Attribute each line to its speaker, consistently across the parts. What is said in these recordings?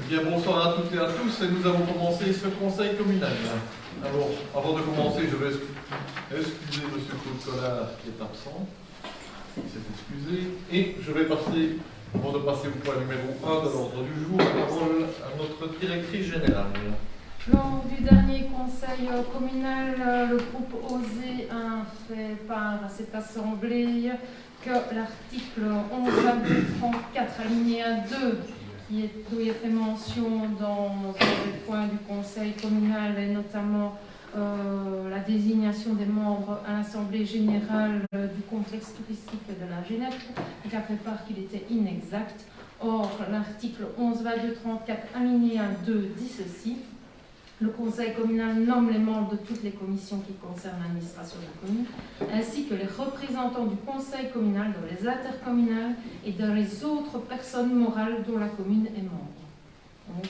Speaker 1: Bien, bonsoir à toutes et à tous, et nous allons commencer ce conseil communal. Alors, avant de commencer, je vais excuser M. Claude Collard qui est absent, il s'est excusé, et je vais passer, avant de passer au point numéro 1 de l'ordre du jour, la parole à notre directrice générale.
Speaker 2: Lors du dernier conseil communal, le groupe OSE a fait part à cette assemblée que l'article 11.34 alinéa 2 qui est fait mention dans le point du conseil communal et notamment la désignation des membres à l'assemblée générale du complexe touristique de la Genève, qui a fait part qu'il était inexact. Or, l'article 11.22.34 alinéa 2 dit ceci: le conseil communal nomme les membres de toutes les commissions qui concernent l'administration de la commune, ainsi que les représentants du conseil communal dans les intercommunales et dans les autres personnes morales dont la commune est membre. Donc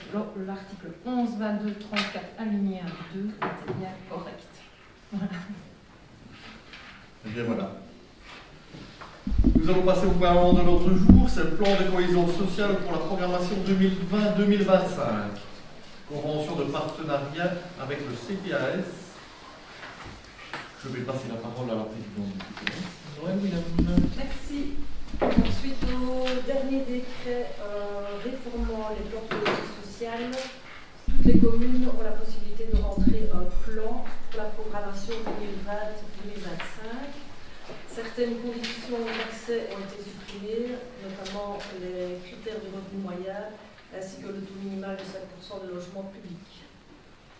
Speaker 2: l'article 11.22.34 alinéa 2 était bien correct. Voilà.
Speaker 1: Et bien voilà. Nous allons passer au point de l'autre jour, c'est le plan de cohésion sociale pour la programmation 2020-2025. Convention de partenariat avec le CPAS. Je vais passer la parole à la présidente.
Speaker 3: Merci. Suite au dernier décret réformant les plans de cohésion sociale, toutes les communes ont la possibilité de rentrer un plan pour la programmation 2020-2025. Certaines conditions d'accès ont été supprimées, notamment les critères du revenu moyen, ainsi que le taux minimal de 5% de logement public.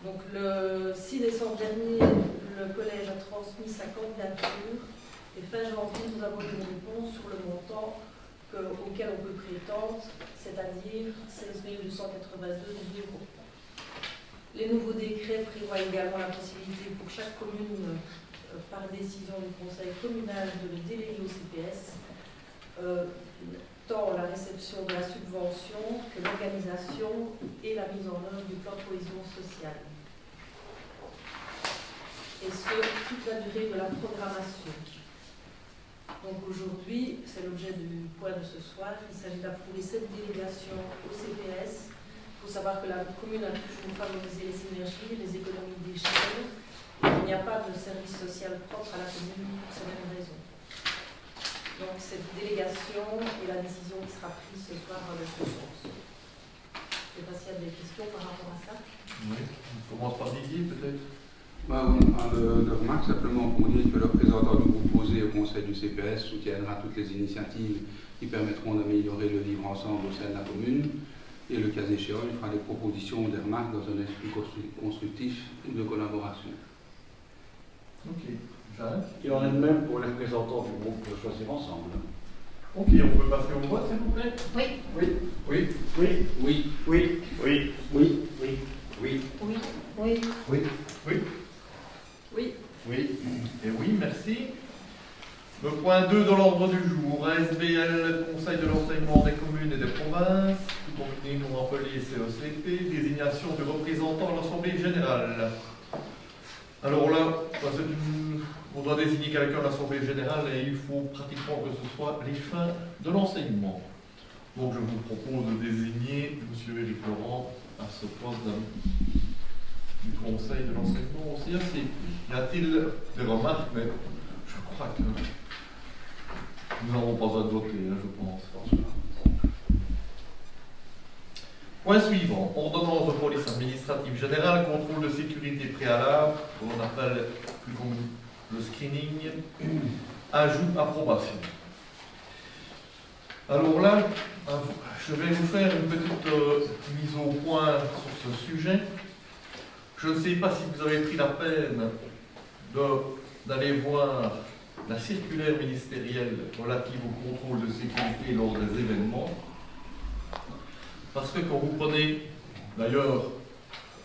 Speaker 3: Donc le 6 décembre dernier, le collège a transmis sa candidature et fin janvier, nous avons eu une réponse sur le montant auquel on peut prétendre, c'est-à-dire 16 282 €. Les nouveaux décrets prévoient également la possibilité pour chaque commune, par décision du conseil communal, de le déléguer au CPS, tant la réception de la subvention que l'organisation et la mise en œuvre du plan de cohésion sociale. Et ce, toute la durée de la programmation. Donc aujourd'hui, c'est l'objet du point de ce soir, il s'agit d'approuver cette délégation au CPS. Il faut savoir que la commune a toujours favorisé les synergies, les économies d'échelle. Il n'y a pas de service social propre à la commune pour ces mêmes raisons. Donc cette délégation et la décision qui sera prise ce soir dans le sens. Je ne sais pas s'il y a des questions par rapport à ça.
Speaker 1: Oui, on commence par Didier peut-être.
Speaker 4: On parle de remarques simplement pour dire que le représentant du groupe posé au conseil du CPS soutiendra toutes les initiatives qui permettront d'améliorer le vivre ensemble au sein de la commune et le cas échéant, il fera des propositions ou des remarques dans un esprit constructif de collaboration.
Speaker 1: Ok. Jeanne.
Speaker 5: Il en est de même pour les représentants du groupe Choisir Ensemble.
Speaker 1: Ok, on peut passer au vote s'il vous plaît.
Speaker 2: Oui.
Speaker 1: Oui. Oui.
Speaker 5: Oui.
Speaker 4: Oui.
Speaker 5: Oui. Oui. Oui. Oui. Oui.
Speaker 2: Oui. Oui.
Speaker 1: Oui. Oui.
Speaker 3: Oui.
Speaker 1: Oui. Et oui, merci. Le point 2 de l'ordre du jour, ASBL, Conseil de l'enseignement des communes et des provinces, combiné Montpellier CECP, désignation du représentant à l'Assemblée générale. Alors là, c'est une... on doit désigner quelqu'un à l'Assemblée générale et il faut pratiquement que ce soit les fins de l'enseignement. Donc je vous propose de désigner M. Éric Laurent à ce poste du Conseil de l'enseignement au CRC. Y a-t-il des remarques? Mais je crois que nous n'avons pas besoin de voter, hein, je pense. Point suivant, ordonnance de police administrative générale, contrôle de sécurité préalable, on appelle plus commun le screening, ajout, approbation. Alors là, je vais vous faire une petite mise au point sur ce sujet. Je ne sais pas si vous avez pris la peine d'aller voir la circulaire ministérielle relative au contrôle de sécurité lors des événements. Parce que quand vous prenez, d'ailleurs,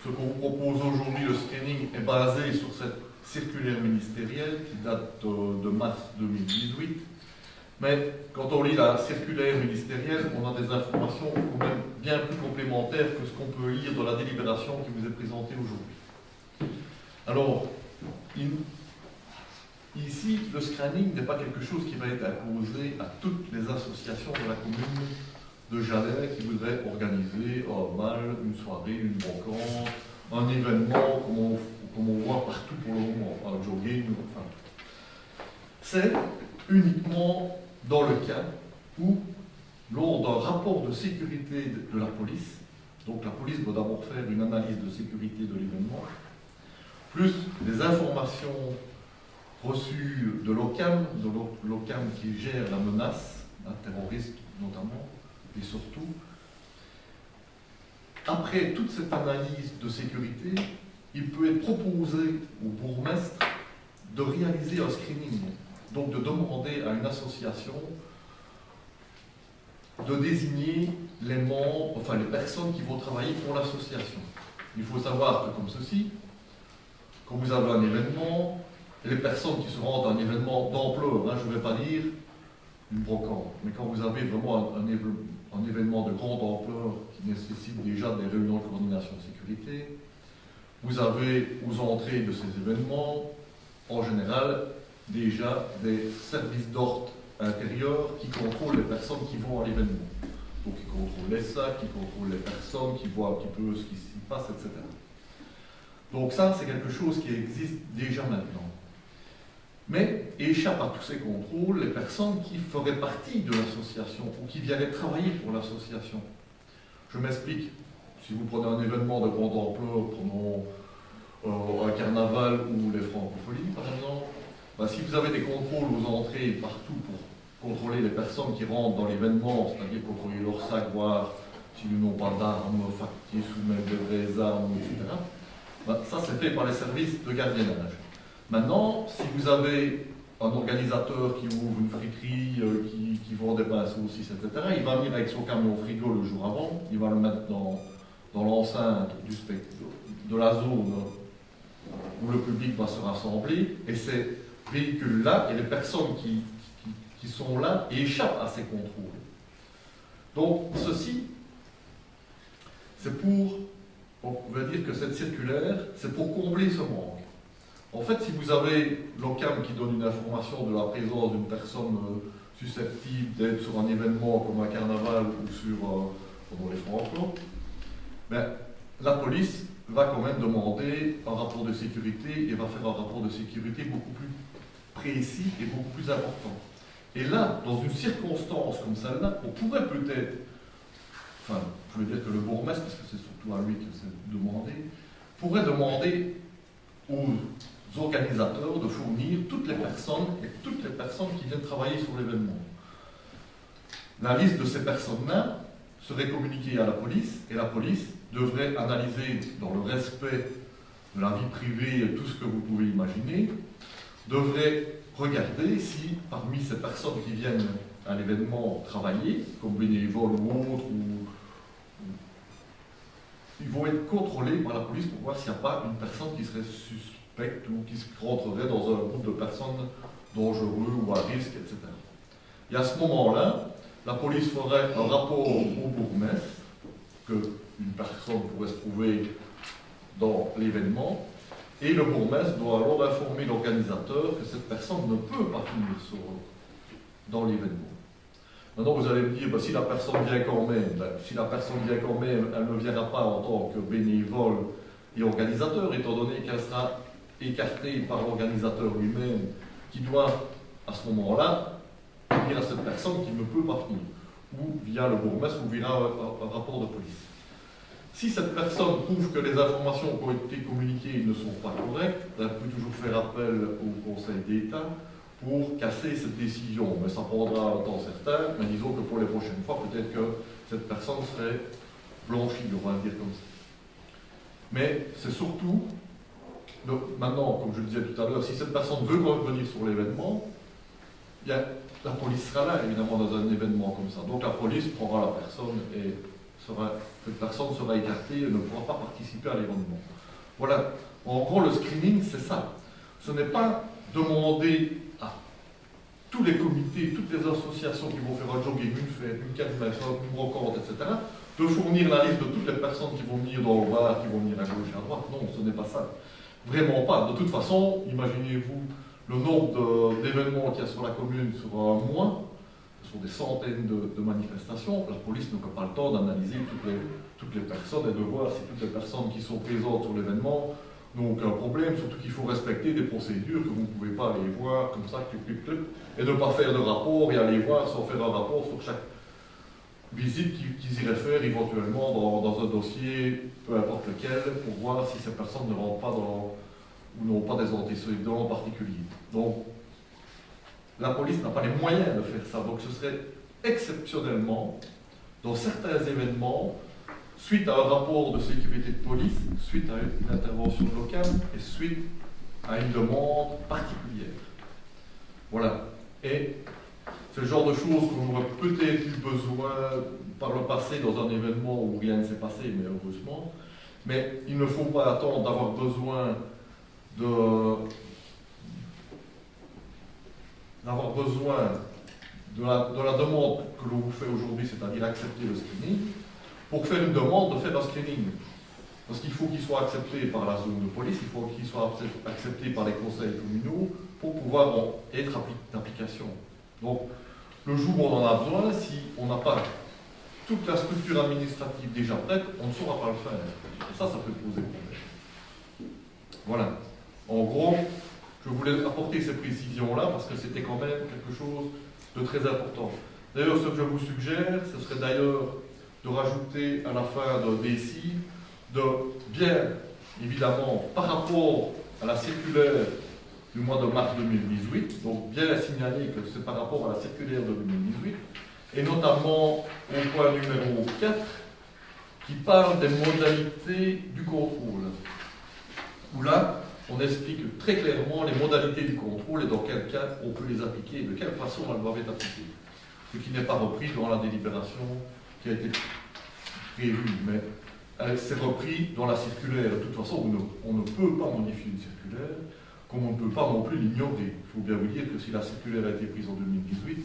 Speaker 1: ce qu'on vous propose aujourd'hui, le screening est basé sur cette circulaire ministérielle qui date de mars 2018. Mais quand on lit la circulaire ministérielle, on a des informations quand même bien plus complémentaires que ce qu'on peut lire dans la délibération qui vous est présentée aujourd'hui. Alors, ici, le screening n'est pas quelque chose qui va être imposé à toutes les associations de la commune de Jalais qui voudraient organiser un bal, une soirée, une rencontre, un événement comme on voit partout pour le moment, un jogging, enfin. C'est uniquement dans le cas où, lors d'un rapport de sécurité de la police, donc la police doit d'abord faire une analyse de sécurité de l'événement, plus les informations reçues de l'OCAM qui gère la menace, un terroriste notamment, et surtout, après toute cette analyse de sécurité, il peut être proposé au bourgmestre de réaliser un screening, donc de demander à une association de désigner les membres, enfin les personnes qui vont travailler pour l'association. Il faut savoir que comme ceci, quand vous avez un événement, les personnes qui se rendent à un événement d'ampleur, hein, je ne vais pas dire une brocante, mais quand vous avez vraiment un événement de grande ampleur qui nécessite déjà des réunions de coordination de sécurité, vous avez aux entrées de ces événements, en général, déjà des services d'ordre intérieurs qui contrôlent les personnes qui vont à l'événement. Donc qui contrôlent les sacs, qui contrôlent les personnes, qui voient un petit peu ce qui s'y passe, etc. Donc ça, c'est quelque chose qui existe déjà maintenant. Mais échappent à tous ces contrôles les personnes qui feraient partie de l'association ou qui viendraient travailler pour l'association. Je m'explique. Si vous prenez un événement de grande ampleur, prenons un carnaval ou les francopholies par exemple, ben, si vous avez des contrôles aux entrées partout pour contrôler les personnes qui rentrent dans l'événement, c'est-à-dire contrôler leur sac, voir s'ils n'ont pas d'armes, factices ou même de vraies armes, etc., ben, ça c'est fait par les services de gardiennage. Maintenant, si vous avez un organisateur qui ouvre une friterie, qui vend des pains saucisses, etc., il va venir avec son camion frigo le jour avant, il va le mettre dans l'enceinte de la zone où le public va se rassembler, et ces véhicules-là et les personnes qui sont là échappent à ces contrôles. Donc, ceci, c'est pour, on va dire que cette circulaire, c'est pour combler ce manque. En fait, si vous avez l'OCAM qui donne une information de la présence d'une personne susceptible d'être sur un événement comme un carnaval ou sur pendant les francs, ben, la police va quand même demander un rapport de sécurité et va faire un rapport de sécurité beaucoup plus précis et beaucoup plus important. Et là, dans une circonstance comme celle-là, on pourrait peut-être, enfin, je veux dire que le bourgmestre, parce que c'est surtout à lui que c'est demandé, pourrait demander aux organisateurs de fournir toutes les personnes qui viennent travailler sur l'événement. La liste de ces personnes-là serait communiquée à la police et la police devrait analyser dans le respect de la vie privée tout ce que vous pouvez imaginer, devrait regarder si parmi ces personnes qui viennent à l'événement travailler, comme bénévoles ou autres, ils vont être contrôlés par la police pour voir s'il n'y a pas une personne qui serait suspecte ou qui rentrerait dans un groupe de personnes dangereux ou à risque, etc. Et à ce moment-là, la police ferait un rapport au bourgmestre, qu'une personne pourrait se trouver dans l'événement, Et le bourgmestre doit alors informer l'organisateur que cette personne ne peut pas venir dans l'événement. Maintenant, vous allez me dire, si la personne vient quand même, elle ne viendra pas en tant que bénévole et organisateur, étant donné qu'elle sera écartée par l'organisateur lui-même, qui doit, à ce moment-là, dire à cette personne qu'il ne peut pas venir, ou via le bourgmestre, ou via un rapport de police. Si cette personne prouve que les informations qui ont été communiquées ne sont pas correctes, elle peut toujours faire appel au Conseil d'État pour casser cette décision. Mais ça prendra un temps certain, mais disons que pour les prochaines fois, peut-être que cette personne serait blanchie, on va le dire comme ça. Mais c'est surtout, maintenant, comme je le disais tout à l'heure, si cette personne veut revenir sur l'événement, la police sera là, évidemment, dans un événement comme ça. Donc la police prendra la personne et cette personne sera écartée et ne pourra pas participer à l'événement. Voilà. En gros, le screening, c'est ça. Ce n'est pas demander à tous les comités, toutes les associations qui vont faire un jogging, une fête, une calmation, une brocante, etc., de fournir la liste de toutes les personnes qui vont venir dans le bar, qui vont venir à gauche et à droite. Non, ce n'est pas ça. Vraiment pas. De toute façon, imaginez-vous le nombre d'événements qu'il y a sur la commune sur un mois. Ce sont des centaines de manifestations. La police n'a pas le temps d'analyser toutes les personnes et de voir si toutes les personnes qui sont présentes sur l'événement n'ont aucun problème, surtout qu'il faut respecter des procédures que vous ne pouvez pas aller voir comme ça, et ne pas faire de rapport et aller voir sans faire un rapport sur chaque visite qu'ils y réfèrent éventuellement dans un dossier, peu importe lequel, pour voir si ces personnes ne rentrent pas ou n'ont pas des antécédents particuliers. Donc, la police n'a pas les moyens de faire ça. Donc, ce serait exceptionnellement, dans certains événements, suite à un rapport de sécurité de police, suite à une intervention locale et suite à une demande particulière. Voilà. Et c'est le genre de choses qu'on aurait peut-être eu besoin par le passé dans un événement où rien ne s'est passé, mais heureusement. Mais il ne faut pas attendre d'avoir besoin de la demande que l'on vous fait aujourd'hui, c'est-à-dire accepter le screening, pour faire une demande de faire un screening. Parce qu'il faut qu'il soit accepté par la zone de police, il faut qu'il soit accepté par les conseils communaux pour pouvoir être d'application. Donc, le jour où on en a besoin, si on n'a pas toute la structure administrative déjà prête, on ne saura pas le faire. Et ça peut poser problème. Voilà. En gros, je voulais apporter ces précisions-là parce que c'était quand même quelque chose de très important. D'ailleurs, ce que je vous suggère, ce serait d'ailleurs de rajouter à la fin de DSI, de bien évidemment, par rapport à la circulaire du mois de mars 2018, donc bien signaler que c'est par rapport à la circulaire de 2018, et notamment au point numéro 4, qui parle des modalités du contrôle. Où là, on explique très clairement les modalités du contrôle et dans quel cas on peut les appliquer et de quelle façon elles doivent être appliquées. Ce qui n'est pas repris dans la délibération qui a été prévue, mais c'est repris dans la circulaire. De toute façon, on ne peut pas modifier une circulaire, comme on ne peut pas non plus l'ignorer. Il faut bien vous dire que si la circulaire a été prise en 2018,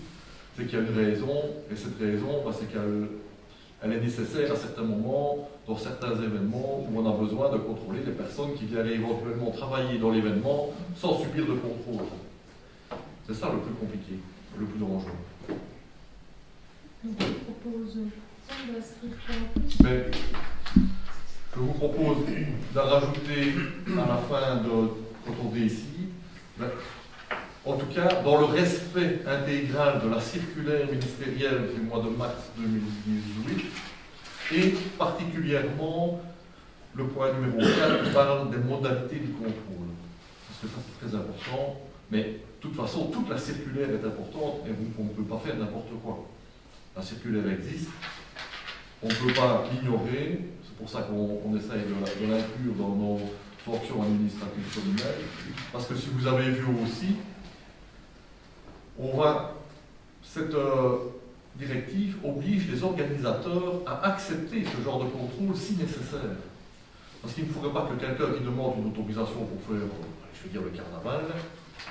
Speaker 1: c'est qu'il y a une raison, et cette raison, c'est qu'elle est nécessaire à certains moments, dans certains événements où on a besoin de contrôler les personnes qui viennent éventuellement travailler dans l'événement sans subir de contrôle. C'est ça le plus compliqué, le plus dangereux.
Speaker 2: Donc, je propose de l'inscrire en plus.
Speaker 1: Mais je vous propose d'en rajouter à la fin de quand on dit ici, en tout cas, dans le respect intégral de la circulaire ministérielle du mois de mars 2018, et particulièrement le point numéro 4 qui parle des modalités du contrôle. Parce que ça c'est très important, mais de toute façon, toute la circulaire est importante et on ne peut pas faire n'importe quoi. La circulaire existe, on ne peut pas l'ignorer, c'est pour ça qu'on essaye de l'inclure dans nos fonctions administratives communales, parce que si vous avez vu aussi, cette directive oblige les organisateurs à accepter ce genre de contrôle si nécessaire. Parce qu'il ne faudrait pas que quelqu'un qui demande une autorisation pour faire, je vais dire, le carnaval,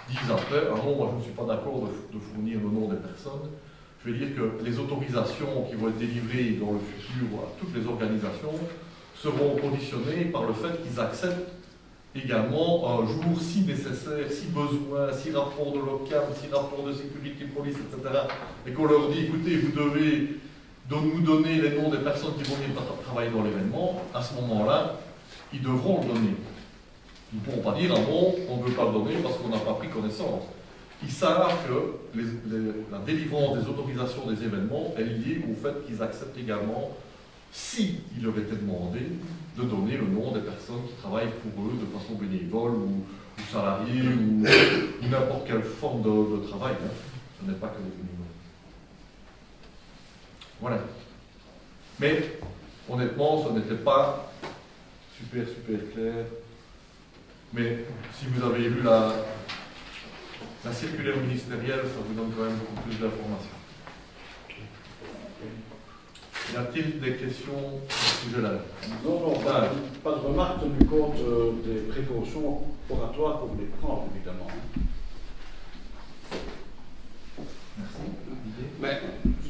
Speaker 1: dise après, ah non, moi je ne suis pas d'accord de fournir le nom des personnes. Je vais dire que les autorisations qui vont être délivrées dans le futur à toutes les organisations seront conditionnées par le fait qu'ils acceptent également un jour, si nécessaire, si besoin, si rapport de l'OCAM, si rapport de sécurité police, etc., et qu'on leur dit, écoutez, vous devez nous donner les noms des personnes qui vont venir travailler dans l'événement, à ce moment-là, ils devront le donner. Ils ne pourront pas dire, ah bon, on ne veut pas le donner parce qu'on n'a pas pris connaissance. Ils savent que la délivrance des autorisations des événements est liée au fait qu'ils acceptent également, si il leur était demandé, de donner le nom des personnes qui travaillent pour eux de façon bénévole ou salariée ou n'importe quelle forme de travail. Hein. Ce n'est pas que des bénévoles. Voilà. Mais honnêtement, ce n'était pas super clair. Mais si vous avez lu la circulaire ministérielle, ça vous donne quand même beaucoup plus d'informations. Y a-t-il des questions à ce sujet-là?
Speaker 5: Non, pas de remarque tenu compte des précautions oratoires qu'on voulait prendre, évidemment.
Speaker 1: Merci.
Speaker 4: Ben,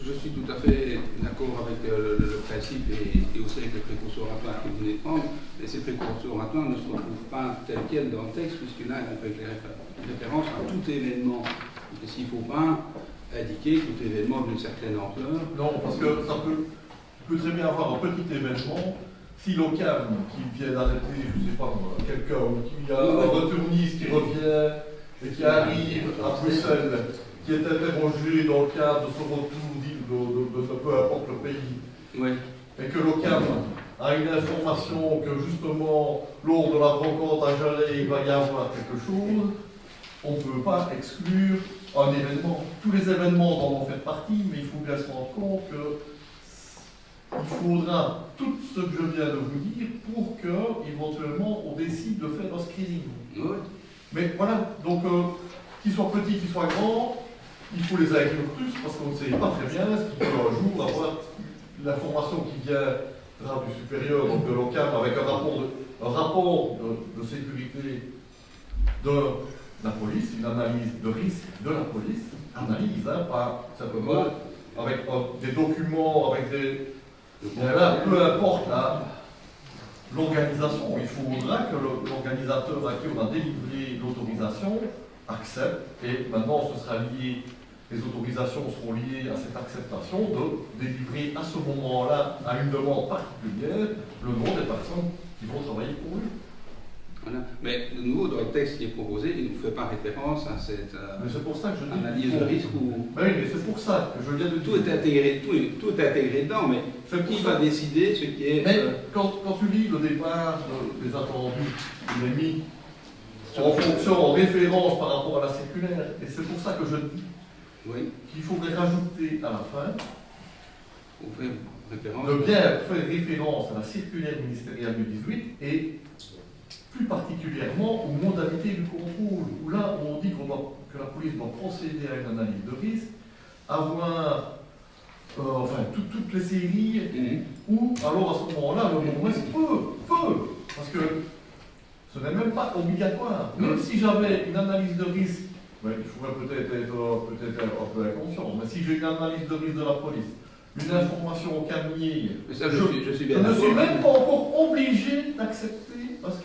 Speaker 4: je suis tout à fait d'accord avec le principe et aussi avec les précautions oratoires que vous venez de prendre, mais ces précautions oratoires ne se retrouvent pas telles quelles dans le texte, puisque là, on fait référence à tout événement. Et s'il ne faut pas indiquer tout événement d'une certaine ampleur.
Speaker 1: Non, parce que ça peut très bien avoir un petit événement. Si l'OCAM qui vient d'arrêter, je ne sais pas moi, quelqu'un, ou qu'il y a un retourniste qui revient et qui arrive à Bruxelles, qui est interrogé dans le cadre de son retour de peu importe le pays,
Speaker 4: Oui.
Speaker 1: et que l'OCAM a une information que justement, lors de la rencontre à Jalais, il va y avoir quelque chose, on ne peut pas exclure un événement. Tous les événements en font partie, mais il faut bien se rendre compte qu'il faudra tout ce que je viens de vous dire pour que, éventuellement, on décide de faire un screening.
Speaker 4: Oui.
Speaker 1: Mais voilà, donc, qu'ils soient petits, qu'ils soient grands, il faut les inclure tous parce qu'on ne sait pas très bien ce qu'il peut un jour avoir l'information qui viendra du supérieur, donc de l'OCAM, avec un rapport de sécurité de la police, une analyse de risque de la police, analyse, hein, pas simplement avec des documents, avec des... Là, peu importe l'organisation, il faudra que l'organisateur à qui on a délivré l'autorisation accepte, et maintenant ce sera lié, les autorisations seront liées à cette acceptation de délivrer à ce moment-là, à une demande particulière, le nom des personnes qui vont travailler pour lui.
Speaker 4: Voilà. Mais de nouveau, dans le texte qui est proposé, il ne fait pas référence à cette
Speaker 1: mais c'est pour ça que je dis
Speaker 4: analyse de risque ou...
Speaker 1: Oui, mais c'est pour ça que je viens de dire.
Speaker 4: Tout est intégré dedans, mais qui va décider ce qui est...
Speaker 1: Mais quand tu lis le départ des attendus, il est mis en fonction, en référence par rapport à la circulaire, et c'est pour ça que je dis qu'il faudrait rajouter à la fin de bien faire référence à la circulaire ministérielle du 18 et plus particulièrement aux modalités du contrôle, où là on dit que la police doit procéder à une analyse de risque, avoir toutes les séries, ou alors à ce moment-là le Nord-Ouest peut, parce que ce n'est même pas obligatoire. Même si j'avais une analyse de risque, il faudrait peut-être être un peu inconscient, mais si j'ai une analyse de risque de la police, une information au camier,
Speaker 4: mais ça, je suis bien
Speaker 1: je ne suis même pas encore obligé d'accepter parce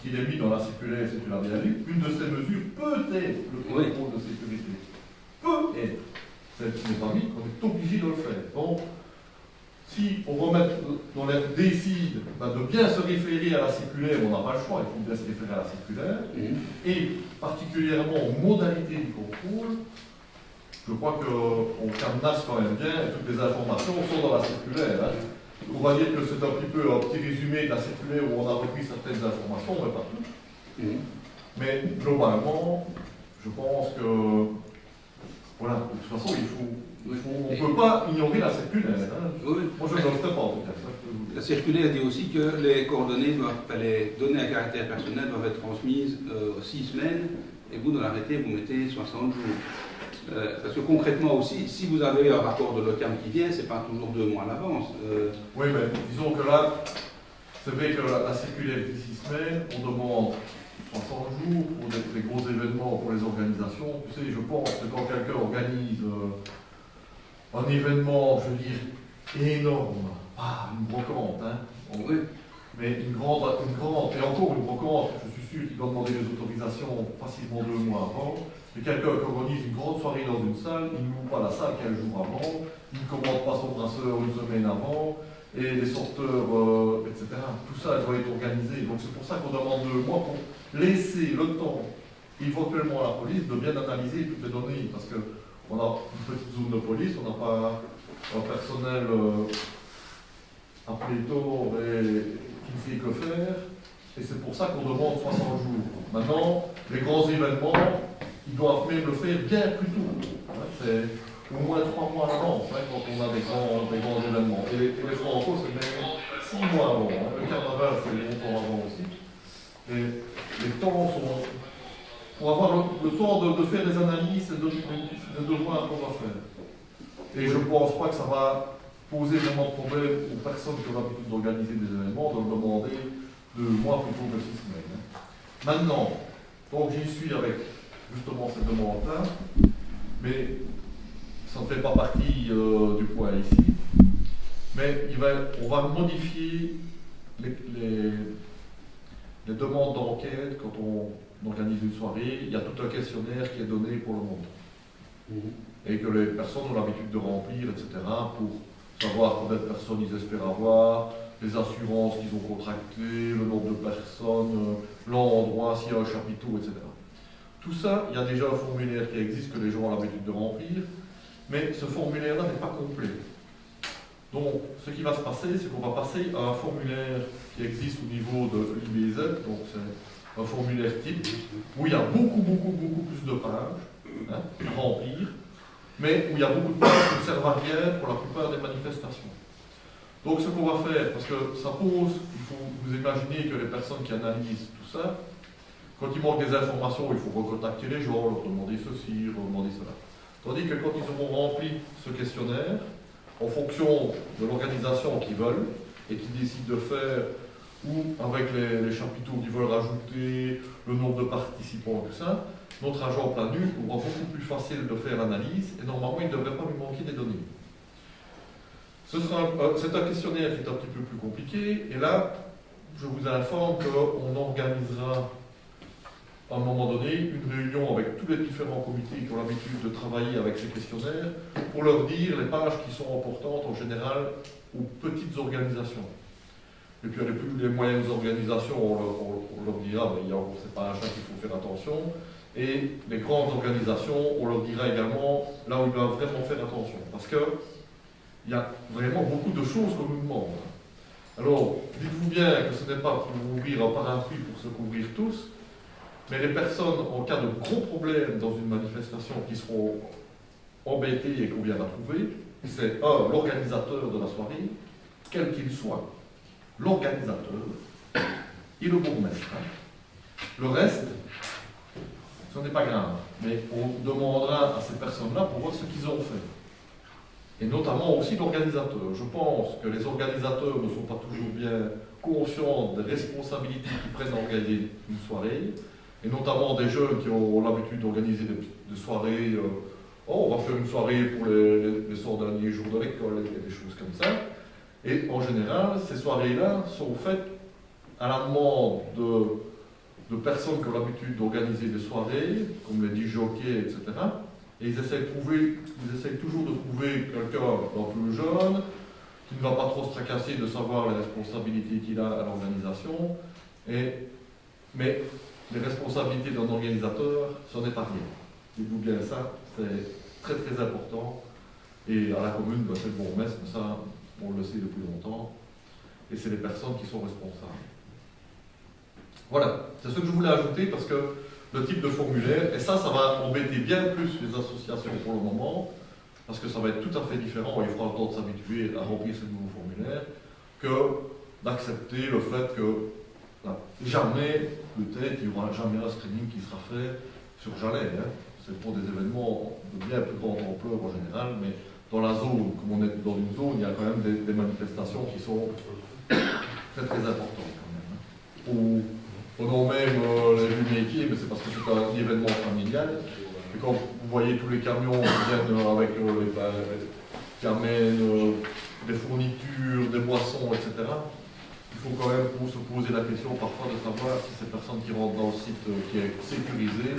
Speaker 1: qu'il est mis dans la circulaire, si tu l'as bien lu, une de ces mesures peut être le contrôle de sécurité. Peut être. Celle qui n'est pas mise, on est obligé de le faire. Donc, si on remet dans l'air décide de bien se référer à la circulaire, on n'a pas le choix, il faut bien se référer à la circulaire, et particulièrement aux modalités du contrôle, je crois qu'on cadenasse quand même bien et toutes les informations sont dans la circulaire. Hein. On va dire que c'est un petit résumé de la circulaire où on a repris certaines informations, mais pas toutes. Mais globalement, je pense que, voilà, de toute façon, on ne peut pas ignorer la circulaire. Hein. Moi, je ne le ferai pas en tout cas.
Speaker 4: La circulaire dit aussi que les coordonnées les données à caractère personnel doivent être transmises 6 semaines, et vous, dans l'arrêté, vous mettez 60 jours. Parce que concrètement aussi, si vous avez un rapport de l'OCAM qui vient, c'est pas toujours 2 mois à l'avance.
Speaker 1: Oui, mais disons que là, c'est vrai que la circulaire dit 6 semaines, on demande 60 jours pour des gros événements pour les organisations. Tu sais, je pense que quand quelqu'un organise un événement, je veux dire, énorme, une brocante, hein, Mais une grande, et encore une brocante, je suis sûr qu'il doit demander des autorisations facilement 2 mois avant. Et quelqu'un qui organise une grande soirée dans une salle, il ne loue pas la salle 15 jours avant, il ne commande pas son brasseur une semaine avant, et les sorteurs, etc. Tout ça doit être organisé. Donc c'est pour ça qu'on demande 2 mois pour laisser le temps, éventuellement à la police, de bien analyser toutes les données. Parce qu'on a une petite zone de police, on n'a pas un personnel à pléthore et qui ne sait que faire. Et c'est pour ça qu'on demande 300 jours. Maintenant, les grands événements, ils doivent même le faire bien plus tôt. C'est au moins 3 mois à l'avance quand on a des grands événements. Et les Franco, c'est même 6 mois avant. Le carnaval, c'est longtemps avant aussi. Et les temps sont... pour avoir le temps de faire des analyses et de voir ce qu'on va faire. Et je ne pense pas que ça va poser vraiment de problème aux personnes qui ont l'habitude d'organiser des événements, de le demander 2 mois plutôt que 6 semaines. Maintenant, donc j'y suis avec justement cette demande-là, mais ça ne fait pas partie du point ici, mais on va modifier les demandes d'enquête quand on organise une soirée. Il y a tout un questionnaire qui est donné pour le monde. Et que les personnes ont l'habitude de remplir, etc., pour savoir combien de personnes ils espèrent avoir, les assurances qu'ils ont contractées, le nombre de personnes, l'endroit, s'il y a un chapiteau, etc. Tout ça, il y a déjà un formulaire qui existe que les gens ont l'habitude de remplir, mais ce formulaire-là n'est pas complet. Donc, ce qui va se passer, c'est qu'on va passer à un formulaire qui existe au niveau de l'IBZ, donc c'est un formulaire type, où il y a beaucoup plus de pages à remplir, mais où il y a beaucoup de pages qui ne servent à rien pour la plupart des manifestations. Donc ce qu'on va faire, parce que ça pose, il faut vous imaginer que les personnes qui analysent tout ça, quand il manque des informations, il faut recontacter les gens, leur demander ceci, leur demander cela. Tandis que quand ils auront rempli ce questionnaire, en fonction de l'organisation qu'ils veulent, et qu'ils décident de faire, ou avec les chapiteaux qu'ils veulent rajouter, le nombre de participants, tout ça, notre agent Planus aura beaucoup plus facile de faire l'analyse, et normalement il ne devrait pas lui manquer des données. C'est un questionnaire qui est un petit peu plus compliqué, et là, je vous informe qu'on organisera à un moment donné une réunion avec tous les différents comités qui ont l'habitude de travailler avec ces questionnaires pour leur dire les pages qui sont importantes en général aux petites organisations. Et puis les moyennes organisations, on leur dira, il y a encore ces pages-là qu'il faut faire attention. Et les grandes organisations, on leur dira également là où ils doivent vraiment faire attention. Parce qu'il y a vraiment beaucoup de choses qu'on nous demande. Alors, dites-vous bien que ce n'est pas pour ouvrir un parapluie pour se couvrir tous, mais les personnes, en cas de gros problèmes dans une manifestation, qui seront embêtées et qu'on vient à trouver, c'est l'organisateur de la soirée, quel qu'il soit, l'organisateur et le bourgmestre. Le reste, ce n'est pas grave, mais on demandera à ces personnes-là pour voir ce qu'ils ont fait. Et notamment aussi l'organisateur. Je pense que les organisateurs ne sont pas toujours bien conscients des responsabilités qu'ils prennent à organiser une soirée, et notamment des jeunes qui ont l'habitude d'organiser des soirées. On va faire une soirée pour les derniers jours de l'école, et des choses comme ça. Et en général, ces soirées-là sont faites à la demande de personnes qui ont l'habitude d'organiser des soirées, comme les disjockeys, etc. Et ils essayent toujours de trouver quelqu'un d'un peu jeune, qui ne va pas trop se tracasser de savoir les responsabilités qu'il a à l'organisation. Mais les responsabilités d'un organisateur, ce n'est pas rien. Dites-vous bien ça, c'est très très important. Et à la commune, c'est le bourgmestre, ça, on le sait depuis longtemps. Et c'est les personnes qui sont responsables. Voilà, c'est ce que je voulais ajouter parce que le type de formulaire, et ça va embêter bien plus les associations pour le moment, parce que ça va être tout à fait différent, il faudra le temps de s'habituer à remplir ce nouveau formulaire, que d'accepter le fait que jamais, peut-être, il n'y aura jamais un screening qui sera fait sur Jalais. C'est pour des événements de bien plus grande ampleur en général, mais dans la zone, comme on est dans une zone, il y a quand même des manifestations qui sont très très importantes quand même. On nomme même les lumières, mais c'est parce que c'est un événement familial. Et quand vous voyez tous les camions qui viennent avec qui amènent des fournitures, des boissons, etc., il faut quand même se poser la question parfois de savoir si ces personnes qui rentrent dans le site qui est sécurisé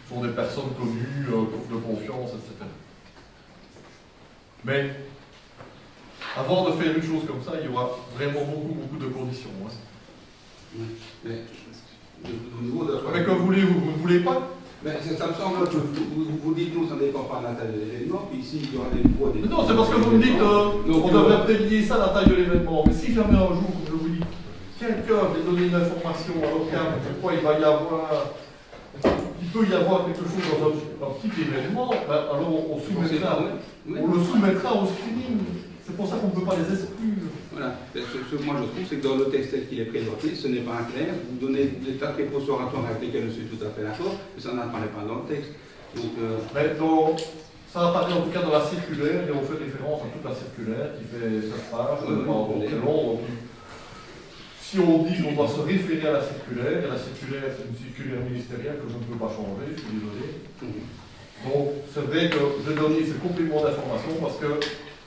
Speaker 1: sont des personnes connues, de confiance, etc. Mais avant de faire une chose comme ça, il y aura vraiment beaucoup de conditions. Hein.
Speaker 4: Mais, au niveau de...
Speaker 1: Mais que voulez-vous? Vous ne voulez pas?
Speaker 4: Mais ça me semble que vous dites nous, ça ne dépend pas de la taille de l'événement, puis ici, il y aura des poids, des...
Speaker 1: Non, c'est parce que vous me dites qu'on devrait peut-être lier ça à la taille de l'événement. Mais si jamais un jour, je vous dis, quelqu'un veut donner une information à l'OCAM, pourquoi il va y avoir, il peut y avoir quelque chose dans un petit événement, ben, alors on le soumettra au screening. C'est pour ça qu'on ne peut pas les exclure.
Speaker 4: Voilà. Ce que moi je trouve, c'est que dans le texte tel qu'il est présenté, ce n'est pas clair. Vous donnez des tas de précautions oratoires avec lesquelles je suis tout à fait d'accord, mais ça n'apparaît pas dans le texte. Donc,
Speaker 1: mais donc, ça apparaît en tout cas dans la circulaire, et on fait référence à toute la circulaire qui fait 7 pages, très long. Si on dit qu'on doit se référer à la circulaire, et la circulaire c'est une circulaire ministérielle que je ne peux pas changer, je suis désolé. Donc c'est vrai que j'ai donné ce complément d'information parce que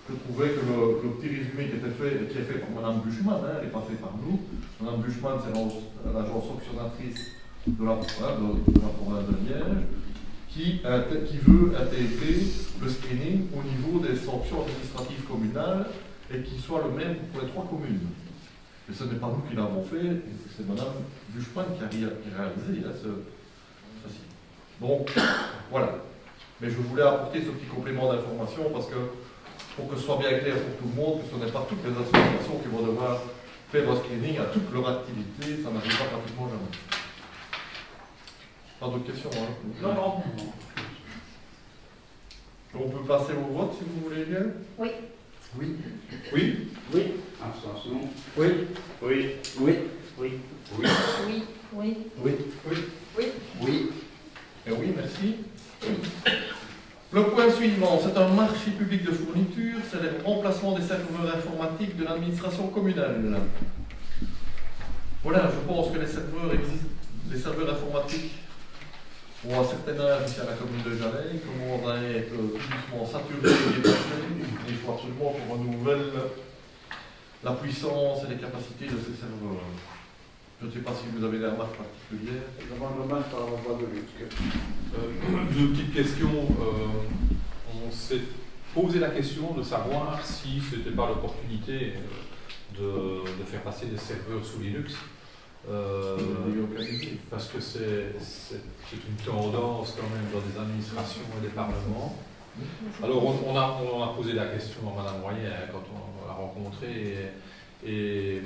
Speaker 1: je trouvais que le petit résumé qui est fait par Mme Buchmann, hein, elle n'est pas fait par nous. Mme Buchmann, c'est l'agence sanctionnatrice de la province de Liège, qui veut intégrer le screening au niveau des sanctions administratives communales et qui soit le même pour les 3 communes. Et ce n'est pas nous qui l'avons fait, c'est Mme Buchmann qui a réalisé hein, ceci. Donc, voilà. Mais je voulais apporter ce petit complément d'information parce que pour que ce soit bien clair pour tout le monde, que ce n'est pas toutes les associations qui vont devoir faire un screening à toute leur activité, ça n'arrive pas pratiquement jamais. Pas d'autres questions, hein?
Speaker 6: Non.
Speaker 1: On peut passer au vote si vous voulez bien.
Speaker 2: Oui.
Speaker 6: Oui.
Speaker 1: Oui.
Speaker 6: Oui.
Speaker 4: abstention.
Speaker 6: Oui. Oui. Oui. Oui.
Speaker 3: Oui. Oui.
Speaker 6: Oui.
Speaker 1: Oui.
Speaker 3: Oui.
Speaker 6: Oui.
Speaker 1: Et oui, merci. Le point suivant, c'est un marché public de fourniture, c'est le remplacement des serveurs informatiques de l'administration communale. Voilà, je pense que les serveurs informatiques ont un certain âge ici à la commune de Jalais, commencent à être tout doucement saturés et dépassés. Il faut absolument qu'on renouvelle la puissance et les capacités de ces serveurs. Je ne sais pas si vous avez des remarques particulières.
Speaker 5: L'amendement par la voie de Luc.
Speaker 7: Deux petites questions. On s'est posé la question de savoir si ce n'était pas l'opportunité de faire passer des serveurs sous Linux. Parce que c'est une tendance quand même dans des administrations et des parlements. Alors on a posé la question à Mme Royer quand on l'a rencontrée et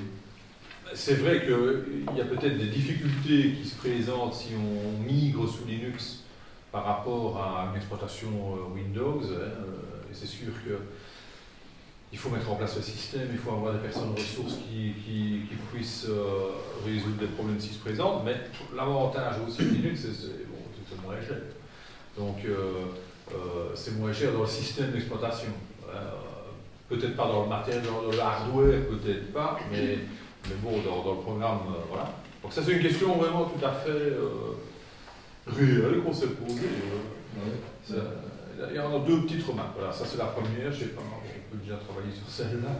Speaker 7: c'est vrai qu'il y a peut-être des difficultés qui se présentent si on migre sous Linux par rapport à une exploitation Windows. Et c'est sûr qu'il faut mettre en place le système, il faut avoir des personnes ressources qui puissent résoudre des problèmes qui se présentent. Mais l'avantage aussi de Linux, c'est moins cher. Donc c'est moins cher dans le système d'exploitation. Peut-être pas dans le matériel, dans le hardware, peut-être pas, mais bon, dans le programme, voilà. Donc ça, c'est une question vraiment tout à fait réelle qu'on s'est posée. Il y en a deux petites remarques. Voilà, ça c'est la première, je ne sais pas, on peut déjà travailler sur celle-là.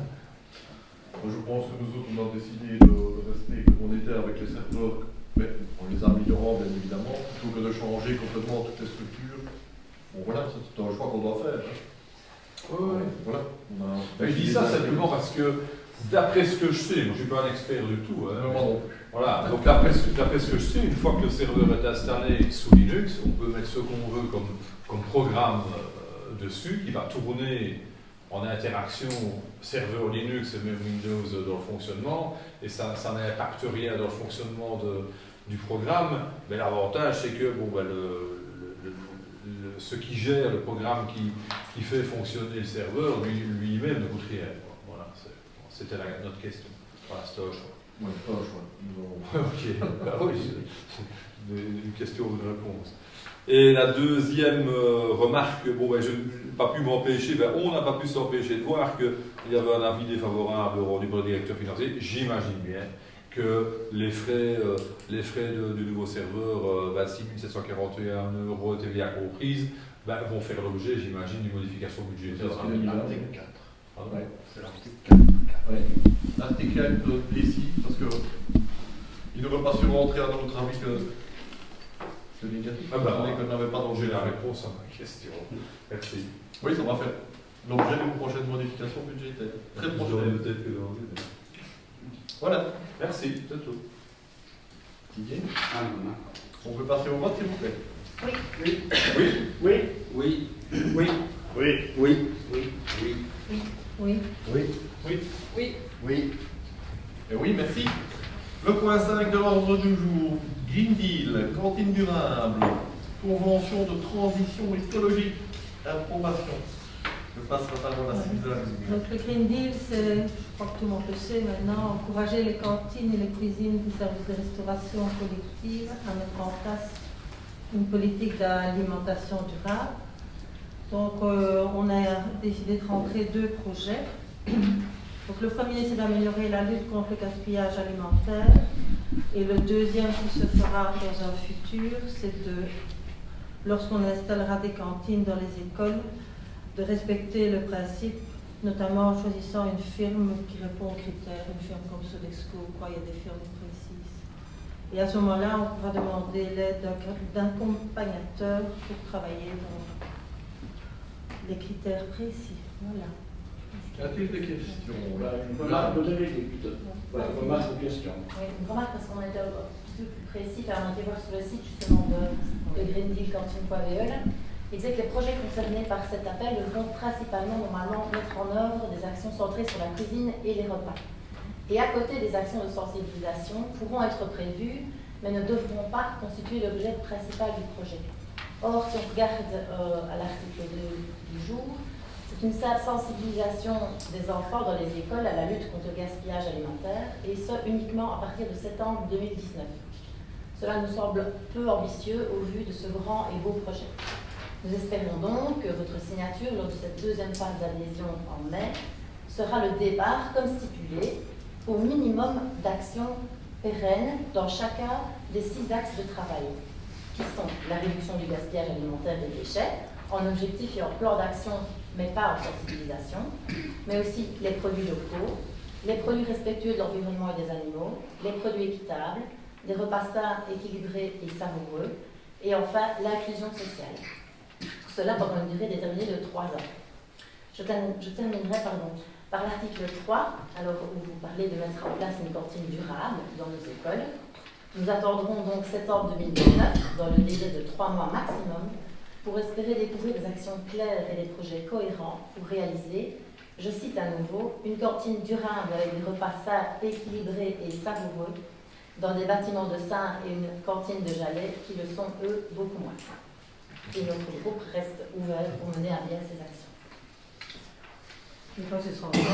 Speaker 1: Je pense que nous autres, on a décidé de rester comme on était avec les serveurs, mais en les améliorant bien évidemment, plutôt que de changer complètement toutes les structures. Bon voilà, c'est un choix qu'on doit faire.
Speaker 7: Ouais.
Speaker 1: Voilà.
Speaker 7: Je dis ça simplement parce que d'après ce que je sais, moi je ne suis pas un expert du tout. Hein, voilà, donc d'après ce que je sais, une fois que le serveur est installé sous Linux, on peut mettre ce qu'on veut comme programme dessus, qui va tourner en interaction serveur Linux et même Windows dans le fonctionnement, et ça n'impacte rien dans le fonctionnement du programme. Mais l'avantage, c'est que bon, ce qui gère le programme qui fait fonctionner le serveur, lui-même ne coûte rien. Voilà, c'était notre question. Voilà, c'était un choix.
Speaker 1: Oui, pas un choix.
Speaker 7: Ok, bah oui, c'est une question ou une réponse. Et la deuxième remarque, bon, ben, je n'ai pas pu m'empêcher, on n'a pas pu s'empêcher de voir qu'il y avait un avis défavorable rendu par le directeur financier. J'imagine bien que les frais du nouveau serveur, 26 741 € TVA comprise, vont faire l'objet, j'imagine, d'une modification budgétaire.
Speaker 6: C'est 2024.
Speaker 1: Ouais.
Speaker 6: C'est l'article 4.
Speaker 1: Ouais. L'article 4 ici, parce que il n'aurait pas su rentrer à notre avis que c'est négatif.
Speaker 7: Ah bah,
Speaker 1: qu'on n'avait pas
Speaker 7: j'ai
Speaker 1: d'objet.
Speaker 7: la réponse à ma question. Merci.
Speaker 1: Oui, ça va faire l'objet d'une prochaine modification budgétaire. Très prochaine.
Speaker 7: Peut-être que dans
Speaker 1: Voilà.
Speaker 7: Merci, c'est tout.
Speaker 1: Didier,
Speaker 4: Ah, non, non.
Speaker 1: on peut passer au vote, s'il vous plaît.
Speaker 6: Oui. Oui.
Speaker 4: Oui.
Speaker 6: Oui.
Speaker 5: Oui.
Speaker 6: Oui.
Speaker 5: Oui.
Speaker 6: Oui.
Speaker 2: Oui.
Speaker 6: Oui.
Speaker 3: Oui.
Speaker 6: Oui.
Speaker 1: Et oui, merci. Le point 5 de l'ordre du jour, Green Deal, cantine durable, convention de transition écologique, approbation. Je passe la parole à Suzanne.
Speaker 3: Donc le Green Deal, c'est, je crois que tout le monde le sait maintenant, encourager les cantines et les cuisines des services de restauration collective à mettre en place une politique d'alimentation durable. Donc on a décidé de rentrer 2 projets. Donc le premier, c'est d'améliorer la lutte contre le gaspillage alimentaire. Et le deuxième qui se fera dans un futur, c'est de, lorsqu'on installera des cantines dans les écoles, de respecter le principe, notamment en choisissant une firme qui répond aux critères, une firme comme Sodexo, quoi, il y a des firmes précises. Et à ce moment-là, on pourra demander l'aide d'un accompagnateur pour travailler dans les critères précis. Voilà.
Speaker 1: Y a-t-il des questions?
Speaker 5: Une remarque de Bénédicte. Voilà, une remarque ou question.
Speaker 8: Oui, une remarque parce qu'on était un petit peu plus précis, car on a été voir sur le site justement de Green Deal Cantine.be. Il disait que les projets concernés par cet appel devront principalement normalement mettre en œuvre des actions centrées sur la cuisine et les repas. Et à côté des actions de sensibilisation pourront être prévues, mais ne devront pas constituer l'objet principal du projet. Or, si on regarde à l'article 2 du jour, c'est une sensibilisation des enfants dans les écoles à la lutte contre le gaspillage alimentaire, et ce uniquement à partir de septembre 2019. Cela nous semble peu ambitieux au vu de ce grand et beau projet. Nous espérons donc que votre signature lors de cette deuxième phase d'adhésion en mai sera le départ, comme stipulé, au minimum d'actions pérennes dans chacun des 6 axes de travail, qui sont la réduction du gaspillage alimentaire et des déchets, en objectif et en plan d'action, mais pas en sensibilisation, mais aussi les produits locaux, les produits respectueux de l'environnement et des animaux, les produits équitables, des repas sains, équilibrés et savoureux, et enfin l'inclusion sociale. Cela pendant une durée déterminée de 3 ans. Je terminerai par l'article 3, alors où vous parlez de mettre en place une cantine durable dans nos écoles. Nous attendrons donc septembre 2019, dans le délai de 3 mois maximum, pour espérer découvrir des actions claires et des projets cohérents pour réaliser, je cite à nouveau, une cantine durable avec des repas sains, équilibrés et savoureux dans des bâtiments de Saint et une cantine de Jalais qui le sont, eux, beaucoup moins. Et notre groupe reste ouvert pour mener à bien ces actions.
Speaker 3: Je crois que ce sera en fait,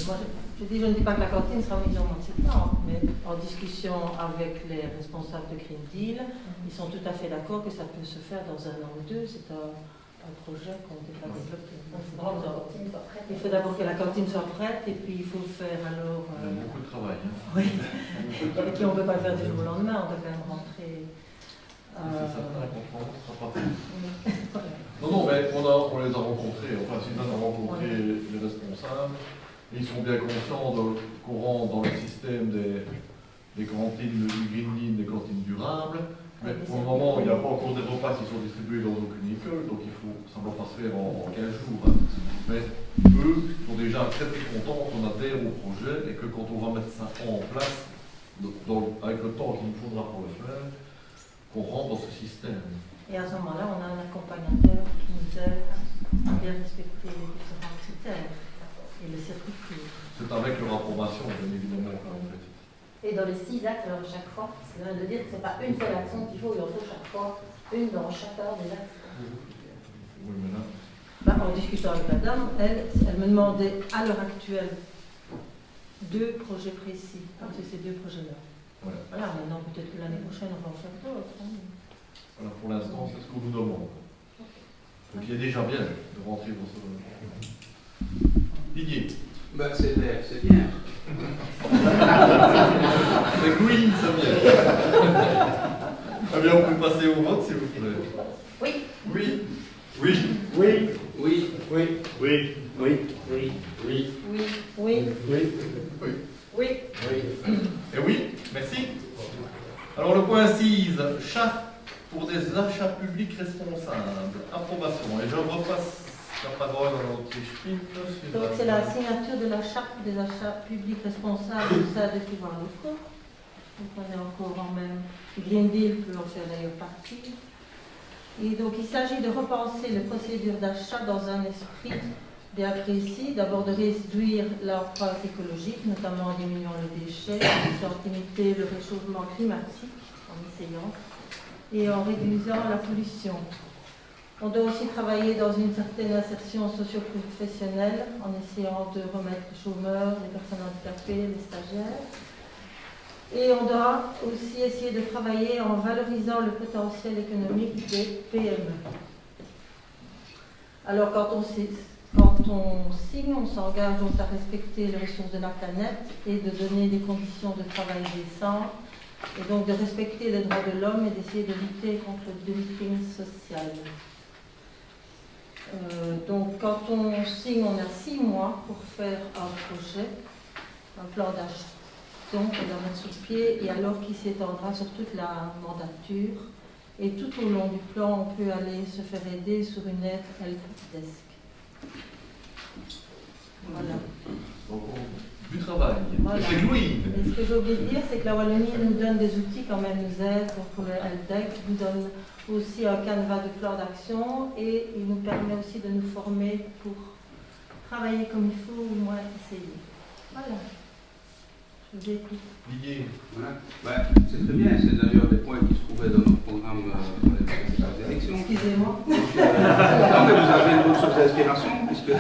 Speaker 3: moi, je ne dis pas que la cantine sera mise en septembre, mais en discussion avec les responsables de Green Deal, ils sont tout à fait d'accord que ça peut se faire dans 1 an ou 2. C'est un projet qu'on devra développer. Il faut d'abord que la cantine soit prête et puis il faut faire alors.
Speaker 1: Il y a beaucoup de travail. Hein.
Speaker 3: Oui. Et puis on ne peut pas le faire du jour au lendemain, on doit quand même rentrer.
Speaker 1: C'est certain qu'on ne sera pas fait. Non, mais on les a rencontrés, enfin Suzanne a rencontré les responsables, et ils sont bien conscients qu'on rentre dans le système des cantines du Green Deal, des cantines durables, mais pour le moment il n'y a pas encore des repas qui sont distribués dans aucune école, donc ça ne va pas se faire en 15 jours. Hein. Mais eux sont déjà très contents qu'on adhère au projet et que quand on va mettre ça en place, avec le temps qu'il nous faudra pour le faire, qu'on rentre dans ce système.
Speaker 3: Et à ce moment-là, on a un accompagnateur qui nous aide à bien respecter les différents critères et le circuit court.
Speaker 1: C'est avec leur approbation, bien évidemment, en fait.
Speaker 8: Et dans les 6 actes, alors chaque fois, c'est de dire que ce n'est pas une seule action qu'il faut, il en faut chaque fois une dans chacun des axes.
Speaker 1: Oui, mais là.
Speaker 3: En discutant avec la dame, elle me demandait à l'heure actuelle 2 projets précis, c'est ces 2 projets-là. Voilà, maintenant peut-être que l'année prochaine on va en faire d'autres. Hein.
Speaker 1: Voilà, pour l'instant, c'est ce qu'on nous demande. Donc il est déjà bien de rentrer dans ce. Didier.
Speaker 4: Ben, c'est vert, c'est bien.
Speaker 1: C'est green, c'est bien. Ah bien, on peut passer au vote, s'il vous plaît.
Speaker 8: Oui.
Speaker 1: Oui.
Speaker 5: Oui. Oui.
Speaker 4: Oui.
Speaker 5: Oui. Oui. Oui.
Speaker 1: public responsable. Approbation. Et je repasse la parole à notre Schmitt.
Speaker 9: Donc c'est la signature de la charte des achats publics responsables au sein des pouvoirs locaux. Donc on est encore en même Green Deal peut en faire d'ailleurs partie. Et donc il s'agit de repenser les procédures d'achat dans un esprit bien précis. D'abord de réduire l'empreinte écologique, notamment en diminuant les déchets, en limiter le réchauffement climatique, en essayant, et en réduisant la pollution. On doit aussi travailler dans une certaine insertion socio-professionnelle, en essayant de remettre les chômeurs, les personnes handicapées, les stagiaires. Et on doit aussi essayer de travailler en valorisant le potentiel économique des PME. Alors quand on signe, on s'engage donc à respecter les ressources de la planète et de donner des conditions de travail décentes, et donc de respecter les droits de l'homme et d'essayer de lutter contre le dumping social. Donc quand on signe, on a 6 mois pour faire un projet, un plan d'action qu'on doit mettre sur pied, et alors qui s'étendra sur toute la mandature. Et tout au long du plan, on peut aller se faire aider sur une aide helpdesk. Voilà.
Speaker 1: Donc, du travail.
Speaker 9: Voilà.
Speaker 1: C'est Louis.
Speaker 9: Et ce que j'ai oublié de dire, c'est que la Wallonie nous donne des outils quand même, nous aide pour le helpdesk, nous donne aussi un canevas de plan d'action, et il nous permet aussi de nous former pour travailler comme il faut, ou au moins essayer. Voilà. Je vous écoute.
Speaker 1: Lié.
Speaker 4: Voilà. C'est très bien, c'est d'ailleurs des points qui se trouvaient dans notre programme dans les précédentes élections.
Speaker 9: Excusez-moi.
Speaker 4: Non, mais vous avez une autre source d'inspiration, puisque...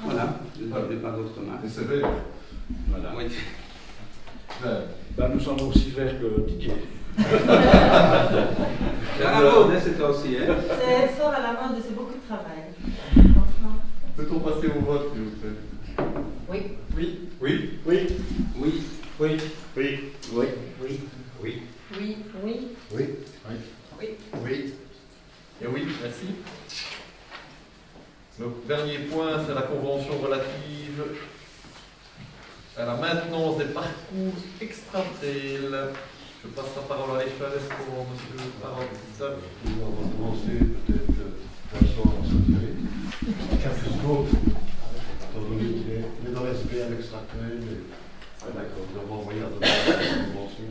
Speaker 4: Voilà, je n'avais pas d'autres remarques.
Speaker 1: Et c'est vert.
Speaker 5: Voilà.
Speaker 4: Oui.
Speaker 5: Nous sommes aussi verts que Didier.
Speaker 4: C'est à la mode, c'est aussi. Hein.
Speaker 9: C'est fort à la mode et c'est beaucoup de travail. Franchement.
Speaker 1: Peut-on passer au vote, s'il vous plaît?
Speaker 8: Oui.
Speaker 1: Oui.
Speaker 5: Oui. Oui.
Speaker 4: Oui.
Speaker 5: Oui. Oui. Oui. Oui. Oui.
Speaker 9: Oui. Oui.
Speaker 6: Oui.
Speaker 1: Oui. Oui. Et oui, merci. Donc, dernier point, c'est la convention relative à la maintenance des parcours extra-trail. Je passe la parole à l'échelle pour monsieur Parole.
Speaker 6: On va commencer peut-être Vincent en s'attirer. Quelques secondes, étant donné qu'il est dans l'SBL extra-trail, d'accord, nous avons envoyé à la convention.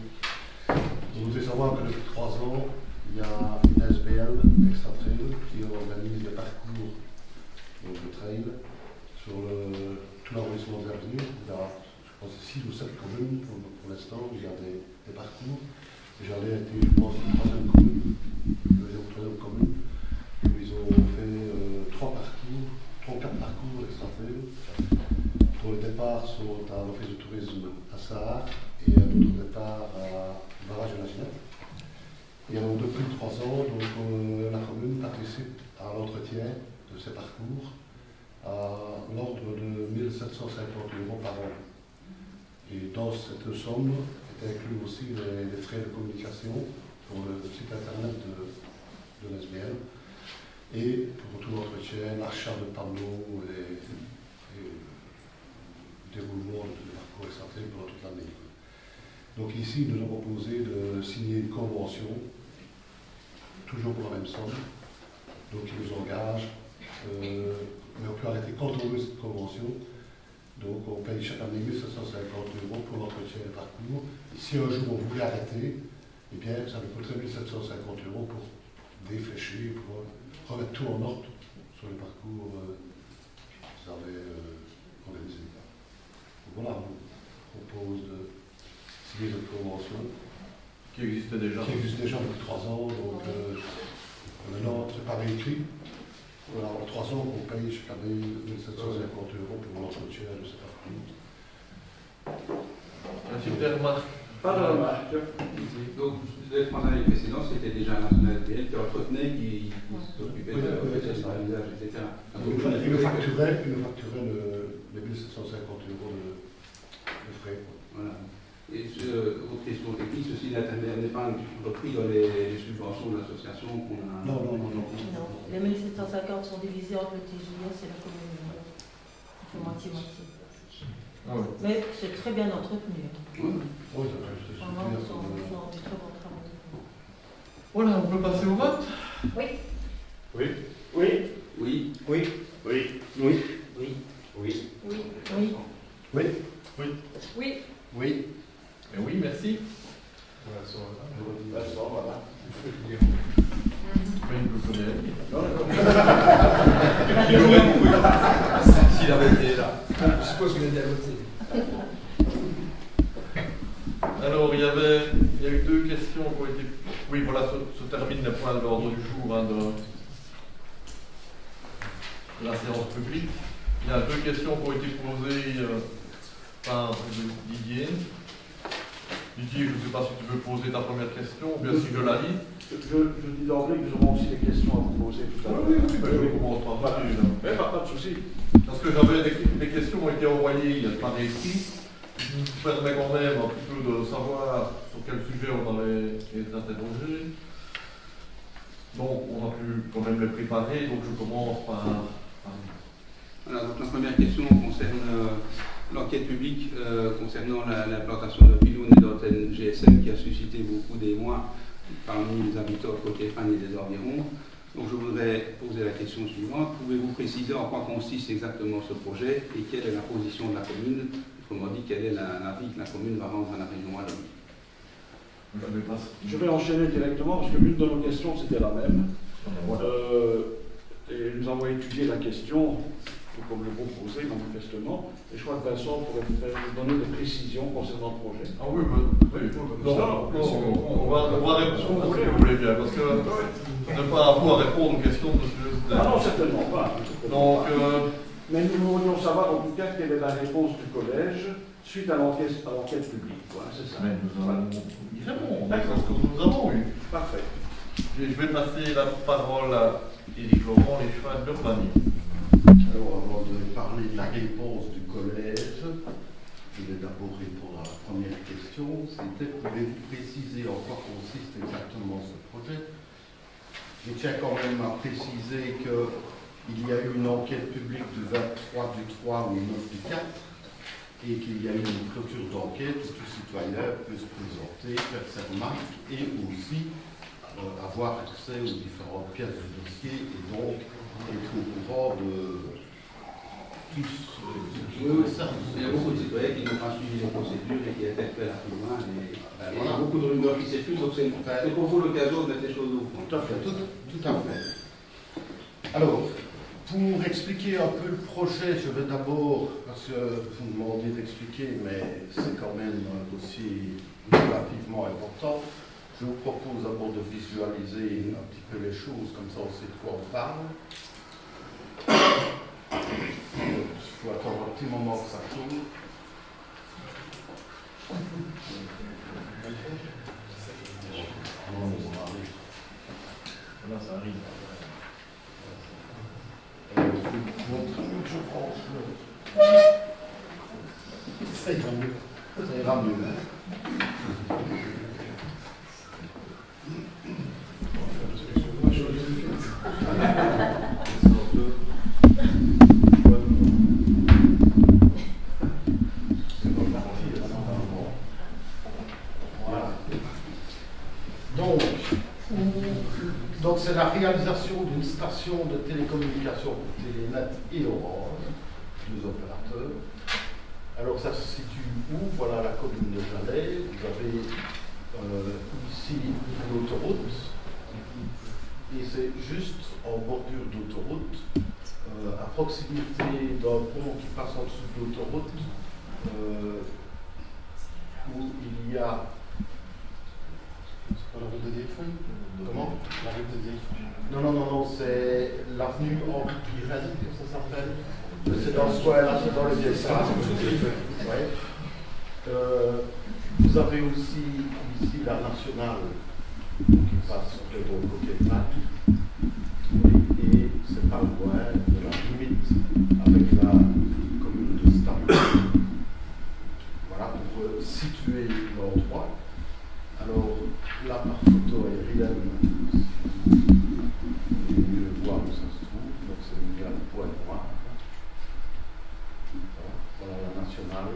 Speaker 6: Vous devez savoir que depuis 3 ans, il y a une SBL extra-trail qui organise des parcours donc de trail sur tout l'arrondissement de l'avenue. Il y a, je pense, 6 ou 7 communes pour l'instant où il y a des parcours. J'en ai été, je pense, une 3e commune, où ils ont fait 3 ou 4 parcours extra-trail, dont les départs sont à l'Office de tourisme à Sahar et un autre départ à Barrage de la Ginette. Et alors, depuis 3 ans, donc, la commune participe à l'entretien de ces parcours à l'ordre de 1 750 € par an. Et dans cette somme est inclus aussi les frais de communication pour le site internet de l'SBL et pour tout l'entretien, l'achat de panneaux et déroulement de tous les parcours extra-trail pendant toute l'année. Donc ici, nous avons proposé de signer une convention, toujours pour la même somme, donc qui nous engage, mais on peut arrêter quand on veut cette convention. Donc on paye chaque année 1 750 € pour l'entretien des parcours. Si un jour on voulait arrêter, eh bien ça nous coûterait 1 750 € pour déflécher, pour remettre tout en ordre sur les parcours qu'ils avaient organisés. Donc voilà, on propose de signer cette convention.
Speaker 1: Qui existe déjà.
Speaker 6: Qui existe déjà depuis 3 ans, donc maintenant c'est pas réécrit. Voilà, en 3 ans, on paye chaque année 1 750 € pour l'entretien de ces parcours.
Speaker 1: Un type de remarque.
Speaker 5: Pas de remarque.
Speaker 4: Donc, les 3 années précédentes, c'était déjà un national SBL qui entretenait, qui s'occupait de l'usage, etc.
Speaker 6: Il nous facturait les 1 750 € de frais.
Speaker 4: Voilà. Et autre question technique, ceci n'est pas repris dans les subventions de l'association qu'on a.
Speaker 6: Non.
Speaker 9: Les 1750 sont divisés entre le TJS et la commune. On fait moitié-moitié.
Speaker 1: Ah oui.
Speaker 9: Mais c'est très bien entretenu.
Speaker 4: Oui.
Speaker 6: Oui, ça va, c'est
Speaker 9: Vraiment,
Speaker 6: bien,
Speaker 9: ils
Speaker 6: ça,
Speaker 9: ont du très bon travail.
Speaker 1: Voilà, on peut passer au vote.
Speaker 8: Oui.
Speaker 5: Oui.
Speaker 4: Oui.
Speaker 5: Oui.
Speaker 6: Oui.
Speaker 5: Oui.
Speaker 6: Oui.
Speaker 5: Oui.
Speaker 3: Oui.
Speaker 9: Oui.
Speaker 6: Oui.
Speaker 3: Oui.
Speaker 6: Oui.
Speaker 1: Et oui, merci.
Speaker 5: Vincent, voilà.
Speaker 1: Mais il me connaît.
Speaker 7: Il aurait compris s'il avait été là.
Speaker 10: Je suppose qu'il a dit à voter.
Speaker 1: Alors, il y a eu deux questions qui ont été... Oui, voilà, se termine le point de l'ordre du jour hein, de la séance publique. Il y a deux questions qui ont été posées par Didier. Didier, je ne sais pas si tu veux poser ta première question, ou bien si je la lis.
Speaker 5: Je dis d'emblée que nous aurons aussi des questions à vous poser tout à l'heure.
Speaker 1: Oui, je commence par là-dessus.
Speaker 5: Mais pas de souci.
Speaker 1: Parce que j'avais les questions ont été envoyées par écrit. Je me permets quand même un petit peu de savoir sur quel sujet on avait été interrogé. Donc on a pu quand même les préparer, donc je commence par...
Speaker 4: Voilà, donc la première question concerne l'enquête publique concernant l'implantation de pylônes et d'antennes GSM qui a suscité beaucoup d'émoi parmi les habitants de Côte-Espagne et des environs. Donc je voudrais poser la question suivante. Pouvez-vous préciser en quoi consiste exactement ce projet et quelle est la position de la commune? Autrement dit, quel est l'avis que la commune va rendre à la région Wallonie?
Speaker 5: Je vais enchaîner directement parce que l'une de nos questions c'était la même. Et nous avons étudié la question, tout comme le groupe posé manifestement, et je crois que Vincent pourrait nous donner des précisions concernant le projet.
Speaker 1: Ah oui, on va répondre si vous voulez bien, parce que ne pas avoir à répondre aux questions de ce...
Speaker 5: Ah non, certainement pas.
Speaker 1: Donc,
Speaker 5: mais nous voulions savoir en tout cas quelle est la réponse du collège suite à l'enquête publique. Voilà, c'est ça.
Speaker 1: mais nous allons y répondre, parce que nous avons eu.
Speaker 5: Parfait.
Speaker 1: Je vais passer la parole à Éric Laurent, les chevaux de l'urbanisme.
Speaker 6: Alors, avant de parler de la réponse du collège, je vais d'abord répondre à la première question. C'était, pouvez-vous préciser en quoi consiste exactement ce projet? Je tiens quand même à préciser qu'il y a eu une enquête publique du 23 du 3 au 9 du 4 et qu'il y a eu une clôture d'enquête où tout citoyen peut se présenter, faire ses remarques et aussi avoir accès aux différentes pièces du dossier et donc être au courant de tout ce qui concerne.
Speaker 4: Il y a beaucoup de citoyens qui n'ont pas suivi les procédures et qui interpellent à tout loin. Il y a beaucoup de rumeurs qui circulent, donc c'est pour vous l'occasion de mettre les choses au fond.
Speaker 6: Tout à fait, tout à fait. Alors, pour expliquer un peu le projet, je vais d'abord, parce que vous me demandez d'expliquer, mais c'est quand même un dossier relativement important. Je vous propose d'abord de visualiser un petit peu les choses, comme ça on sait de quoi on parle. Il faut attendre un petit moment que ça tourne.
Speaker 1: Là, ça arrive.
Speaker 6: Je pense que ça ira mieux. Ça ira mieux. Donc c'est la réalisation d'une station de télécommunication pour Télénet et Orange, deux opérateurs. Alors ça se situe où? Voilà la commune de Jalais. Vous avez ici l'autoroute. Et c'est juste en bordure d'autoroute, à proximité d'un pont qui passe en dessous de l'autoroute, où il y a... C'est pas la rue de Vieillefeuille? Comment? La rue de Vieillefeuille. Non, c'est l'avenue Henri Pirel, que ça s'appelle. C'est dans ce coin-là, c'est dans le Vieillefeuille. Ouais. Vous avez aussi ici la nationale qui passe sur le bon côté de Malte. Et c'est pas loin de la limite avec la commune de Stabile. Voilà pour situer l'endroit. Alors là par photo aérienne, vous pouvez mieux voir où ça se trouve. Donc c'est une grande pointe noire. Voilà la nationale.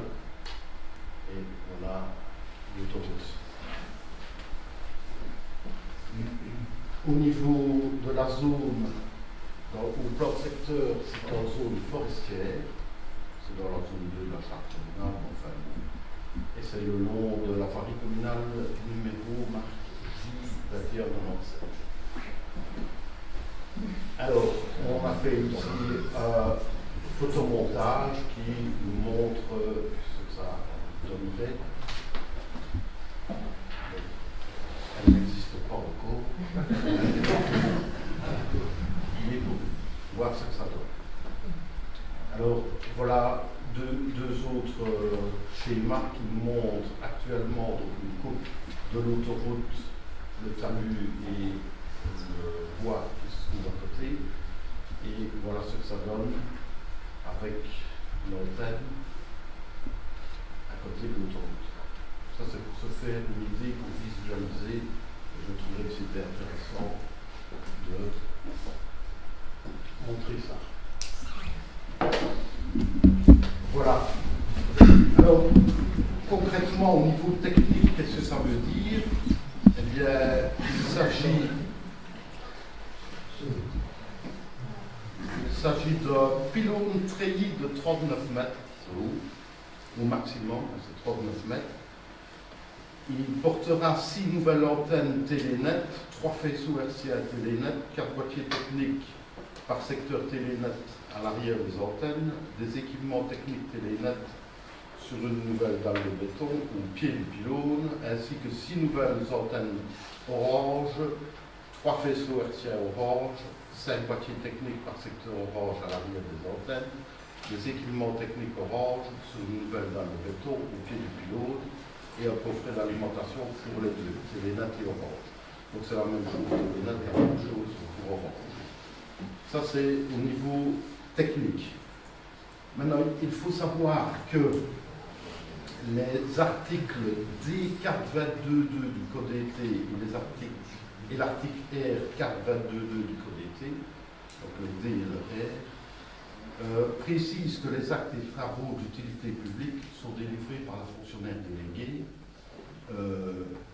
Speaker 6: au niveau de la zone, au plan de secteur, c'est en zone forestière, c'est dans la zone 2 de la charte communale, enfin, et c'est le long de la voirie communale numéro marque J2197. Alors, on a fait ici un photomontage qui nous montre ce que ça donnerait. Elle n'existe pas encore. Mais pour voir ce que ça donne. Alors, voilà deux autres schémas qui montrent actuellement donc, une coupe de l'autoroute, le talus et le bois qui se trouve à côté. Et voilà ce que ça donne avec l'antenne à côté de l'autoroute. Ça, c'est pour se faire une idée, pour visualiser. Je trouvais que c'était intéressant de montrer ça. Voilà. Alors, concrètement, au niveau technique, qu'est-ce que ça veut dire? Eh bien, il s'agit d'un pylône treillis de 39 mètres au maximum, c'est 39 mètres. Il portera 6 nouvelles antennes Télénet, 3 faisceaux RCA Télénet, 4 boîtiers techniques par secteur Télénet à l'arrière des antennes, des équipements techniques Télénet sur une nouvelle dalle de béton au pied du pylône, ainsi que 6 nouvelles antennes Orange, 3 faisceaux RCA Orange, 5 boîtiers techniques par secteur Orange à l'arrière des antennes, des équipements techniques Orange sur une nouvelle dalle de béton au pied du pylône, et un coffret d'alimentation pour les deux, Télénet et Orange. Donc c'est la même chose, Télénet et la même chose pour Orange. Ça c'est au niveau technique. Maintenant, il faut savoir que les articles D422.2 du Code ET et l'article R422.2 du Code ET, donc le D et le R, précise que les actes et travaux d'utilité publique sont délivrés par la fonctionnaire déléguée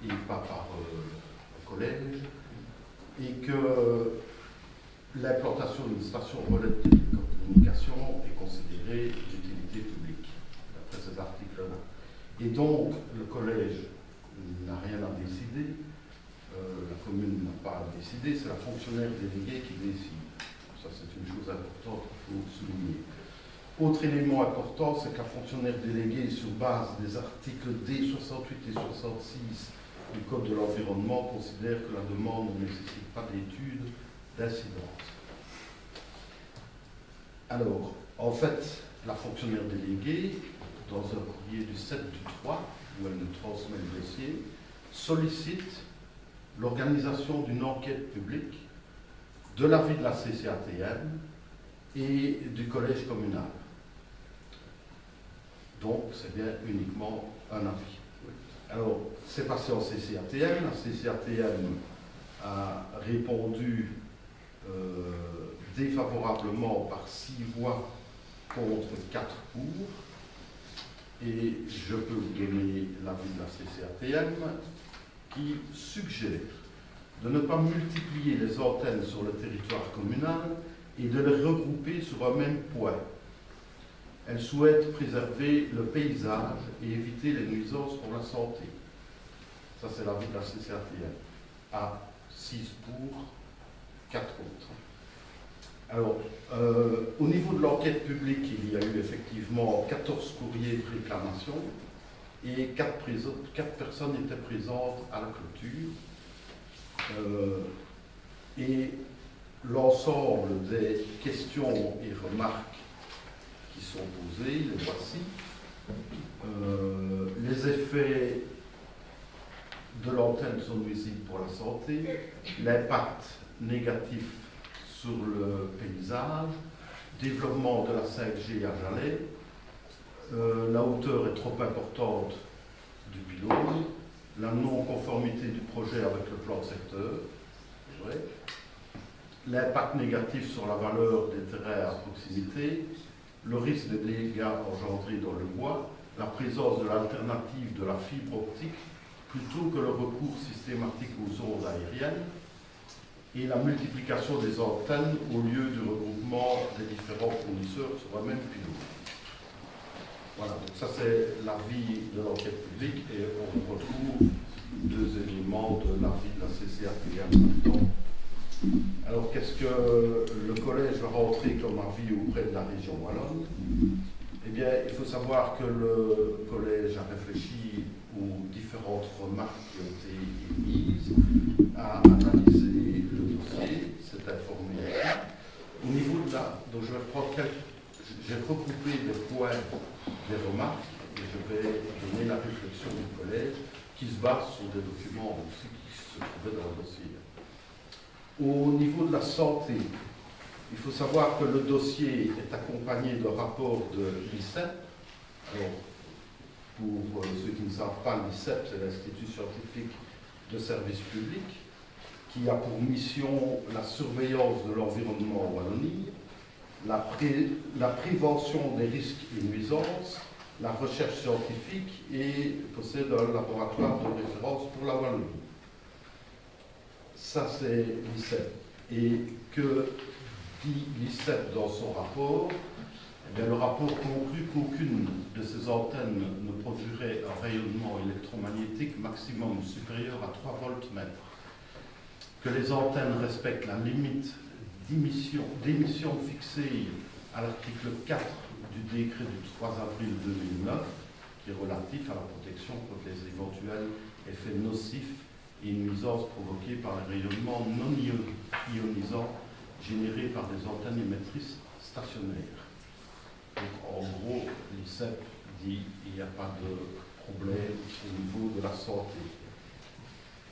Speaker 6: et pas par le collège, et que l'implantation d'une station relais de télécommunication est considérée d'utilité publique, d'après ces articles-là. Et donc, le collège n'a rien à décider, la commune n'a pas à décider, c'est la fonctionnaire déléguée qui décide. Ça, c'est une chose importante qu'il faut souligner. Autre élément important, c'est que la fonctionnaire déléguée, sur base des articles D68 et 66 du Code de l'environnement, considère que la demande ne nécessite pas d'étude d'incidence. Alors, en fait, la fonctionnaire déléguée, dans un courrier du 7/3, où elle nous transmet le dossier, sollicite l'organisation d'une enquête publique de l'avis de la CCATM et du collège communal. Donc, c'est bien uniquement un avis. Alors, c'est passé en CCATM. La CCATM a répondu défavorablement par 6 voix contre 4 pour. Et je peux vous donner l'avis de la CCATM qui suggère de ne pas multiplier les antennes sur le territoire communal et de les regrouper sur un même point. Elle souhaite préserver le paysage et éviter les nuisances pour la santé. Ça, c'est l'avis de la CCATM. À 6 pour, 4 contre. Alors, au niveau de l'enquête publique, il y a eu effectivement 14 courriers de réclamation et 4 personnes étaient présentes à la clôture. Et l'ensemble des questions et remarques qui sont posées, les voici. Les effets de l'antenne sont nuisibles pour la santé, l'impact négatif sur le paysage, développement de la 5G à Jalais, la hauteur est trop importante du pylône, la non-conformité du projet avec le plan de secteur, l'impact négatif sur la valeur des terrains à proximité, le risque de dégâts engendrés dans le bois, la présence de l'alternative de la fibre optique plutôt que le recours systématique aux ondes aériennes,
Speaker 11: et la multiplication des antennes au lieu du regroupement des différents fournisseurs sur un même pylône. Voilà, donc ça c'est l'avis de l'enquête publique et on retrouve 2 éléments de l'avis de la CCAP. Alors qu'est-ce que le collège va rentrer comme avis auprès de la région wallonne? Eh bien, il faut savoir que le collège a réfléchi aux différentes remarques qui ont été émises, a analysé le dossier, s'est informé. Au niveau de là, donc je vais reprendre j'ai regroupé des points, des remarques, et je vais donner la réflexion du collège qui se base sur des documents aussi qui se trouvaient dans le dossier. Au niveau de la santé, il faut savoir que le dossier est accompagné d'un rapport de l'ICEP. Alors, pour ceux qui ne savent pas, l'ICEP, c'est l'Institut scientifique de service public, qui a pour mission la surveillance de l'environnement en Wallonie, la prévention des risques et nuisances, la recherche scientifique et possède un laboratoire de référence pour la Wallonie. Ça, c'est l'ICEP. Et que dit l'ICEP dans son rapport? Eh bien, le rapport conclut qu'aucune de ces antennes ne produirait un rayonnement électromagnétique maximum supérieur à 3 voltmètres, que les antennes respectent la limite d'émission fixée à l'article 4 du décret du 3 avril 2009, qui est relatif à la protection contre les éventuels effets nocifs et nuisances provoquées par les rayonnements non ionisants générés par des antennes émettrices stationnaires. Donc, en gros, l'ICEP dit qu'il n'y a pas de problème au niveau de la santé.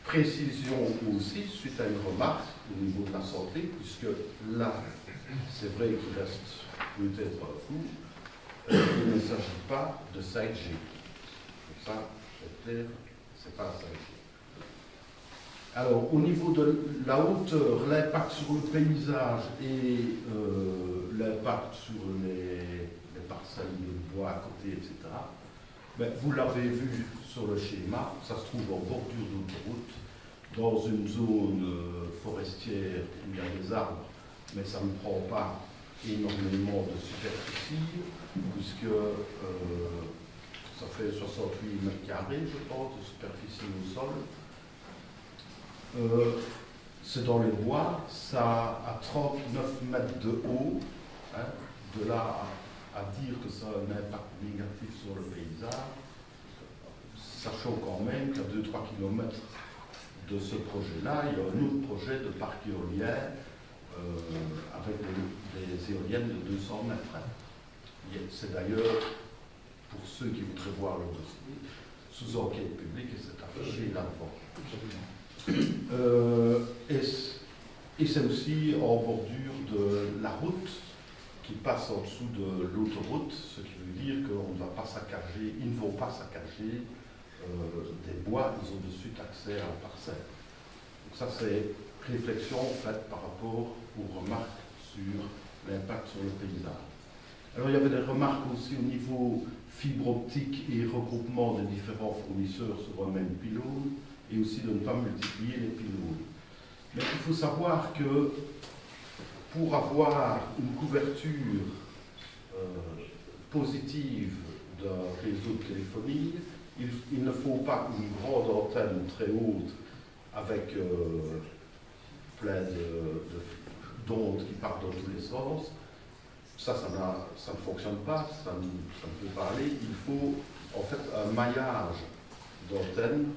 Speaker 11: Précision aussi, suite à une remarque au niveau de la santé, puisque là, c'est vrai qu'il reste peut-être flou, il ne s'agit pas de 5G. Donc ça, c'est clair, c'est pas 5G. Alors, au niveau de la hauteur, l'impact sur le paysage et l'impact sur les parcelles de bois à côté, etc., ben, vous l'avez vu sur le schéma, ça se trouve en bordure d'autoroute, dans une zone forestière où il y a des arbres, mais ça ne prend pas énormément de superficie, puisque ça fait 68 mètres carrés, je pense, de superficie au sol. C'est dans les bois, ça a 39 mètres de haut, hein, de là à dire que ça a un impact négatif sur le paysage, sachant quand même qu'à 2-3 km de ce projet-là, il y a un autre projet de parc éolien avec des éoliennes de 200 mètres. C'est d'ailleurs, pour ceux qui voudraient voir le dossier, sous enquête publique, et c'est affiché là-devant. Et c'est aussi en bordure de la route qui passe en dessous de l'autoroute, ce qui veut dire qu'on ne va pas saccager, ils ne vont pas saccager des bois, ils ont de suite accès à la parcelle. Donc ça, c'est réflexion faite par rapport aux remarques sur l'impact sur le paysage. Alors il y avait des remarques aussi au niveau fibre optique et regroupement des différents fournisseurs sur un même pylône, et aussi de ne pas multiplier les pylônes. Mais il faut savoir que pour avoir une couverture positive d'un réseau de téléphonie, il ne faut pas une grande antenne très haute avec plein d'ondes qui partent dans tous les sens. Ça ne fonctionne pas, ça ne peut pas aller. Il faut en fait un maillage d'antennes,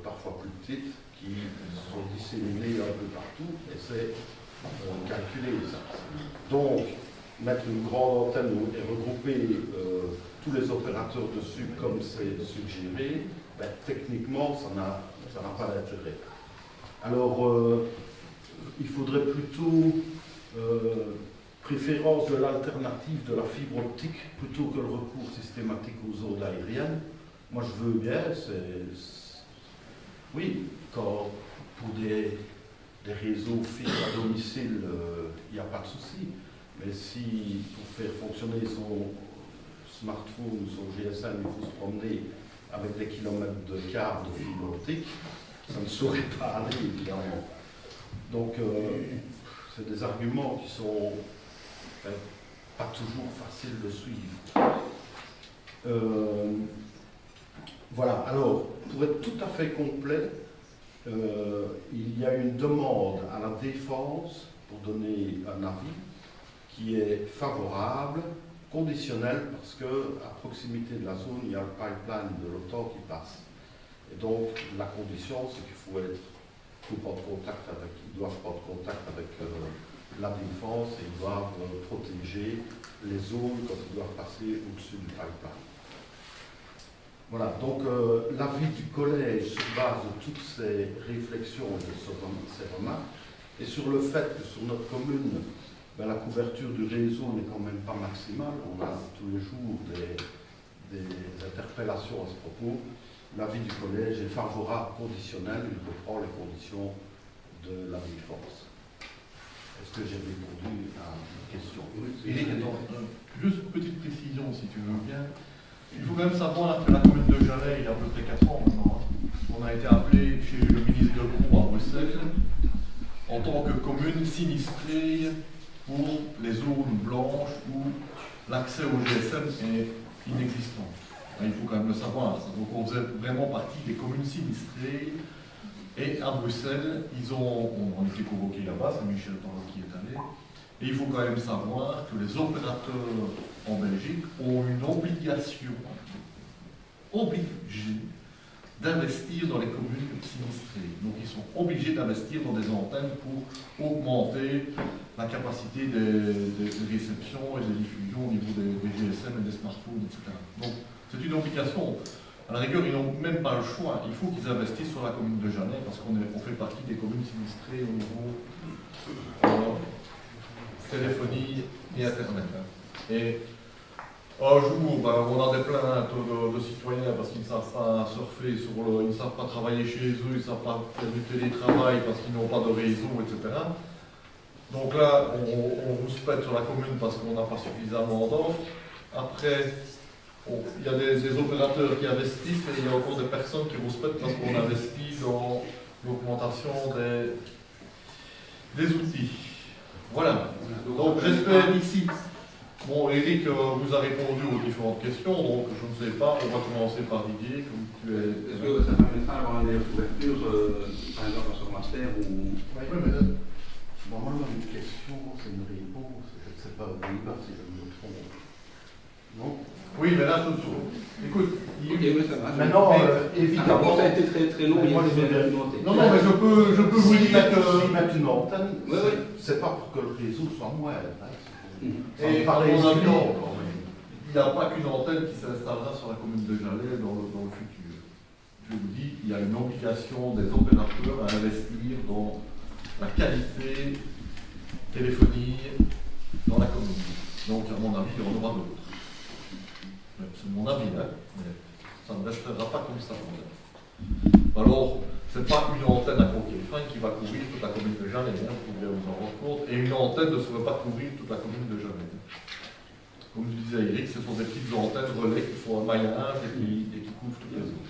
Speaker 11: parfois plus petites, qui sont disséminées un peu partout, et c'est calculé ça. Donc, mettre une grande antenne et regrouper tous les opérateurs dessus comme c'est suggéré, ben, techniquement, ça n'a pas d'intérêt. Alors, il faudrait plutôt préférence de l'alternative de la fibre optique plutôt que le recours systématique aux ondes aériennes. Moi, je veux bien, oui, quand pour des réseaux fixes à domicile, il n'y a pas de souci. Mais si pour faire fonctionner son smartphone ou son GSM, il faut se promener avec des kilomètres de câbles de fibre optique, ça ne saurait pas aller, évidemment. Donc, c'est des arguments qui sont pas toujours faciles de suivre. Voilà, alors, pour être tout à fait complet, il y a une demande à la défense pour donner un avis qui est favorable, conditionnel, parce qu'à proximité de la zone, il y a le pipeline de l'OTAN qui passe. Et donc, la condition, c'est qu'il faut prendre contact avec, ils doivent prendre contact avec la défense et ils doivent protéger les zones quand ils doivent passer au-dessus du pipeline. Voilà, donc l'avis du collège se base de toutes ces réflexions et de ces remarques, et sur le fait que sur notre commune, ben, la couverture du réseau n'est quand même pas maximale. On a tous les jours des interpellations à ce propos. L'avis du collège est favorable, conditionnel, il reprend les conditions de la défense. Est-ce que j'ai répondu à la question?
Speaker 1: Éric, juste une petite précision, si tu veux bien. Il faut quand même savoir que la commune de Jalais, il y a à peu près 4 ans maintenant, on a été appelé chez le ministre Delcroix à Bruxelles en tant que commune sinistrée pour les zones blanches où l'accès au GSM est inexistant. Il faut quand même le savoir. Donc on faisait vraiment partie des communes sinistrées. Et à Bruxelles, on était convoqués là-bas, c'est Michel Tanlot qui est allé. Et il faut quand même savoir que les opérateurs en Belgique ont une obligation obligés d'investir dans les communes sinistrées. Donc ils sont obligés d'investir dans des antennes pour augmenter la capacité de réception et de diffusion au niveau des GSM et des smartphones, etc. Donc c'est une obligation. À la rigueur, ils n'ont même pas le choix. Il faut qu'ils investissent sur la commune de Jalais parce qu'on fait partie des communes sinistrées au niveau téléphonie et Internet. Et un jour, on a des plaintes de citoyens parce qu'ils ne savent pas surfer, ils ne savent pas travailler chez eux, ils ne savent pas faire du télétravail parce qu'ils n'ont pas de réseau, etc. Donc là, on vous spète sur la commune parce qu'on n'a pas suffisamment d'offres. Après, il y a des opérateurs qui investissent et il y a encore des personnes qui vous spètent parce qu'on investit dans l'augmentation des outils. Voilà. Donc j'espère ici. Bon, Éric vous a répondu aux différentes questions, donc je ne sais pas, on va commencer par Didier.
Speaker 4: Est-ce que ça permettra d'avoir une couverture, par exemple, sur master ou...
Speaker 11: Oui, mais normalement, une question, c'est une réponse. Je ne sais pas, si je me trompe. Non?
Speaker 1: Oui, mais là, écoute,
Speaker 11: maintenant,
Speaker 4: évidemment, ça a été très long,
Speaker 11: moi, je vais argumenter.
Speaker 1: Non, mais je peux vous dire
Speaker 11: que mettre une antenne, c'est pas pour que le réseau soit moelle.
Speaker 1: Et à mon avis, il n'y a pas qu'une antenne qui s'installera sur la commune de Jalais dans le futur. Je vous dis, il y a une obligation des opérateurs à investir dans la qualité téléphonie dans la commune. Donc, à mon avis, il y en aura d'autres. C'est mon avis, hein, mais ça ne restera pas comme ça. Alors, ce n'est pas une antenne à croquer fin qui va couvrir toute la commune de Jalais, hein, vous pouvez vous en rendre compte, et une antenne ne saurait pas couvrir toute la commune de Jalais. Comme je disais à Eric, ce sont des petites antennes relais qui font un maillage et qui couvrent toutes les zones.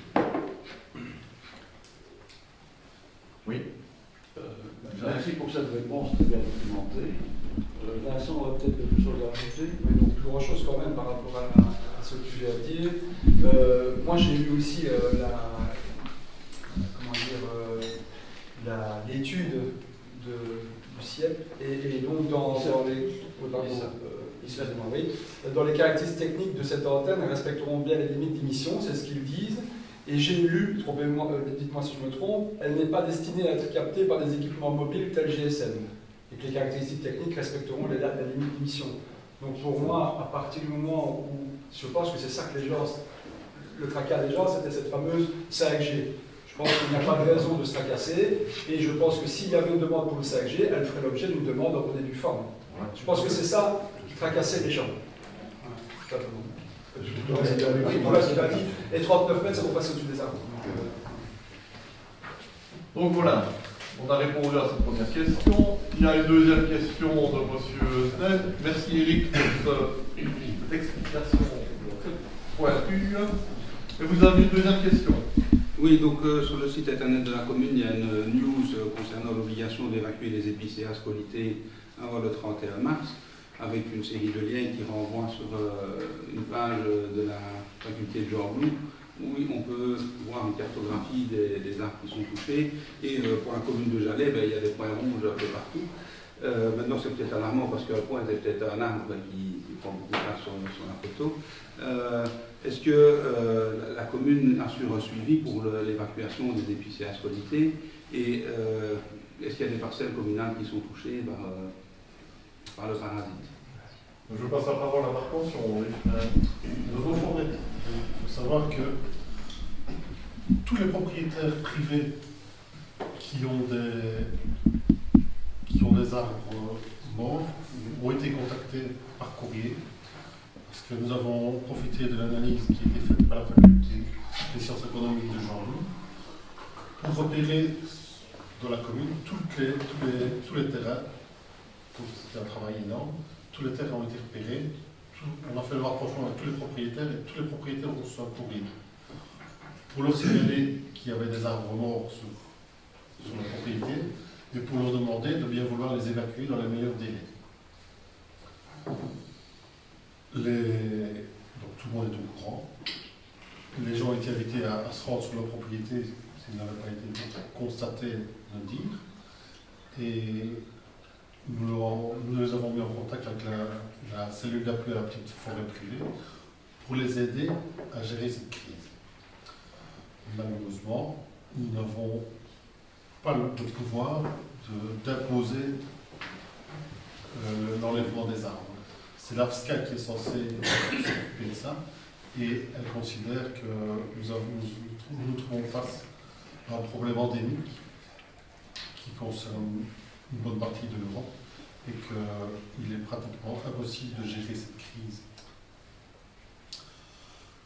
Speaker 1: Oui.
Speaker 5: Merci pour cette réponse très bien documentée. Vincent aurait peut-être quelque chose à ajouter.
Speaker 10: Oui, donc plus grand chose quand même par rapport à ce que j'ai à dire. Moi j'ai eu aussi l'étude du CIEP et donc dans les caractéristiques techniques de cette antenne, elles respecteront bien les limites d'émission, c'est ce qu'ils disent. Et j'ai lu, dites-moi si je me trompe, elle n'est pas destinée à être captée par des équipements mobiles tels GSM. Et que les caractéristiques techniques respecteront les limites d'émission. Donc pour moi, à partir du moment où je pense que c'est ça que les gens, le tracas des gens, c'était cette fameuse 5G. Je pense qu'il n'y a pas de raison de se tracasser, et je pense que s'il y avait une demande pour le 5G, elle ferait l'objet d'une demande au du FAM. Je pense que c'est ça qui tracassait les gens. Et 39 mètres, ça va passer au-dessus des arbres.
Speaker 1: Donc voilà, on a répondu à cette première question. Il y a une deuxième question de M. Snell. Merci Eric pour cette explication très pointue. Et vous avez une deuxième question?
Speaker 4: Oui, donc sur le site internet de la commune, il y a une news concernant l'obligation d'évacuer les épicéas scolytés avant le 31 mars, avec une série de liens qui renvoient sur une page de la faculté de Jorblou, où on peut voir une cartographie des arbres qui sont touchés. Et pour la commune de Jalais, ben, il y a des points rouges un peu partout. Maintenant, c'est peut-être alarmant parce qu'un point est peut-être un arbre qui prend beaucoup de place sur la photo. Est-ce que la commune assure un suivi pour l'évacuation des épicéas scolytés et est-ce qu'il y a des parcelles communales qui sont touchées par le parasite?
Speaker 1: Je passe la parole à Marc Ancion.
Speaker 6: Il faut savoir que tous les propriétaires privés qui ont des arbres morts ont été contactés par courrier, parce que nous avons profité de l'analyse qui a été faite par la faculté des sciences économiques de Jorblou pour repérer dans la commune tous les terrains. C'était un travail énorme. Tous les terrains ont été repérés. On a fait le rapprochement avec tous les propriétaires et tous les propriétaires ont reçu un courrier pour leur signaler qu'il y avait des arbres morts sur la propriété et pour leur demander de bien vouloir les évacuer dans les meilleurs délais. Donc tout le monde est au courant. Les gens ont été invités à se rendre sur leur propriété s'ils n'avaient pas été constatés, de dire. Et nous les avons mis en contact avec la cellule d'appui à la petite forêt privée pour les aider à gérer cette crise. Malheureusement, nous n'avons pas le pouvoir d'imposer l'enlèvement des arbres. C'est l'AFSCA qui est censé s'occuper de ça et elle considère que nous nous trouvons face à un problème endémique qui concerne une bonne partie de l'Europe et qu'il est pratiquement impossible de gérer cette crise.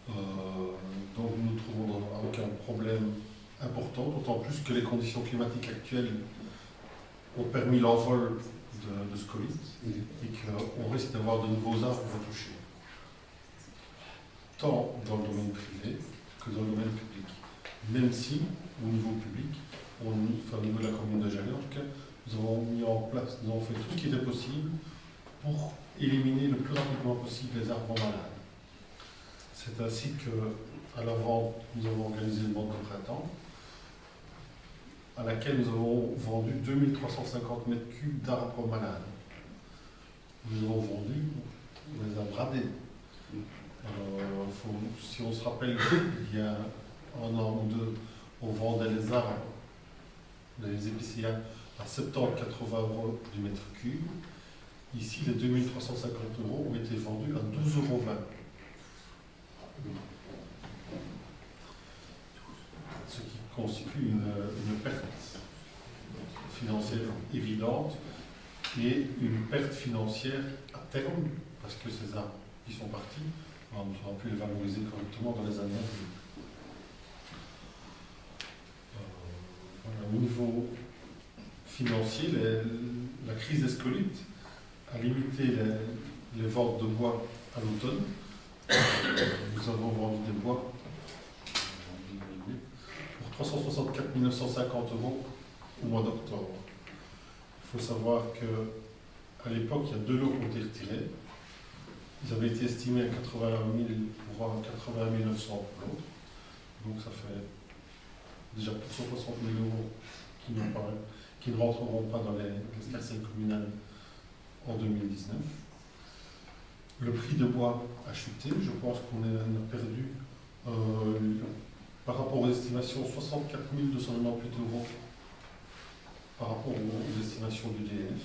Speaker 6: Donc nous nous trouvons avec un problème important, d'autant plus que les conditions climatiques actuelles ont permis l'envol de scolytes et qu'on risque d'avoir de nouveaux arbres retouchés, tant dans le domaine privé que dans le domaine public. Même si, au niveau public, au niveau de la commune de Jalais en tout cas, nous avons mis en place, nous avons fait tout ce qui était possible pour éliminer le plus rapidement possible les arbres malades. C'est ainsi qu'à la vente, nous avons organisé une vente de printemps à laquelle nous avons vendu 2350 m3 d'arbres malades. Nous avons vendu, on les a bradés. Si on se rappelle, il y a un an ou deux, on vendait les arbres, les épicéas, à 70-80 € du mètre cube. Ici, les 2350 € ont été vendus à 12,20 €. Ce qui constitue une perte financière évidente et une perte financière à terme, parce que ces arbres qui sont partis, on ne pourra plus les valoriser correctement dans les années à venir. Voilà, au niveau financier, la crise des scolytes a limité les ventes de bois à l'automne. Nous avons vendu des bois pour 364 950 € au mois d'octobre. Il faut savoir qu'à l'époque, il y a 2 lots qui ont été retirés. Ils avaient été estimés à 80 000 pour un 80 900 pour l'autre. Donc ça fait déjà plus de 160 000 € qui ne rentreront pas dans les escarcelles communales en 2019. Le prix de bois a chuté. Je pense qu'on a perdu, par rapport aux estimations, 64 298 € par rapport aux estimations du DNF.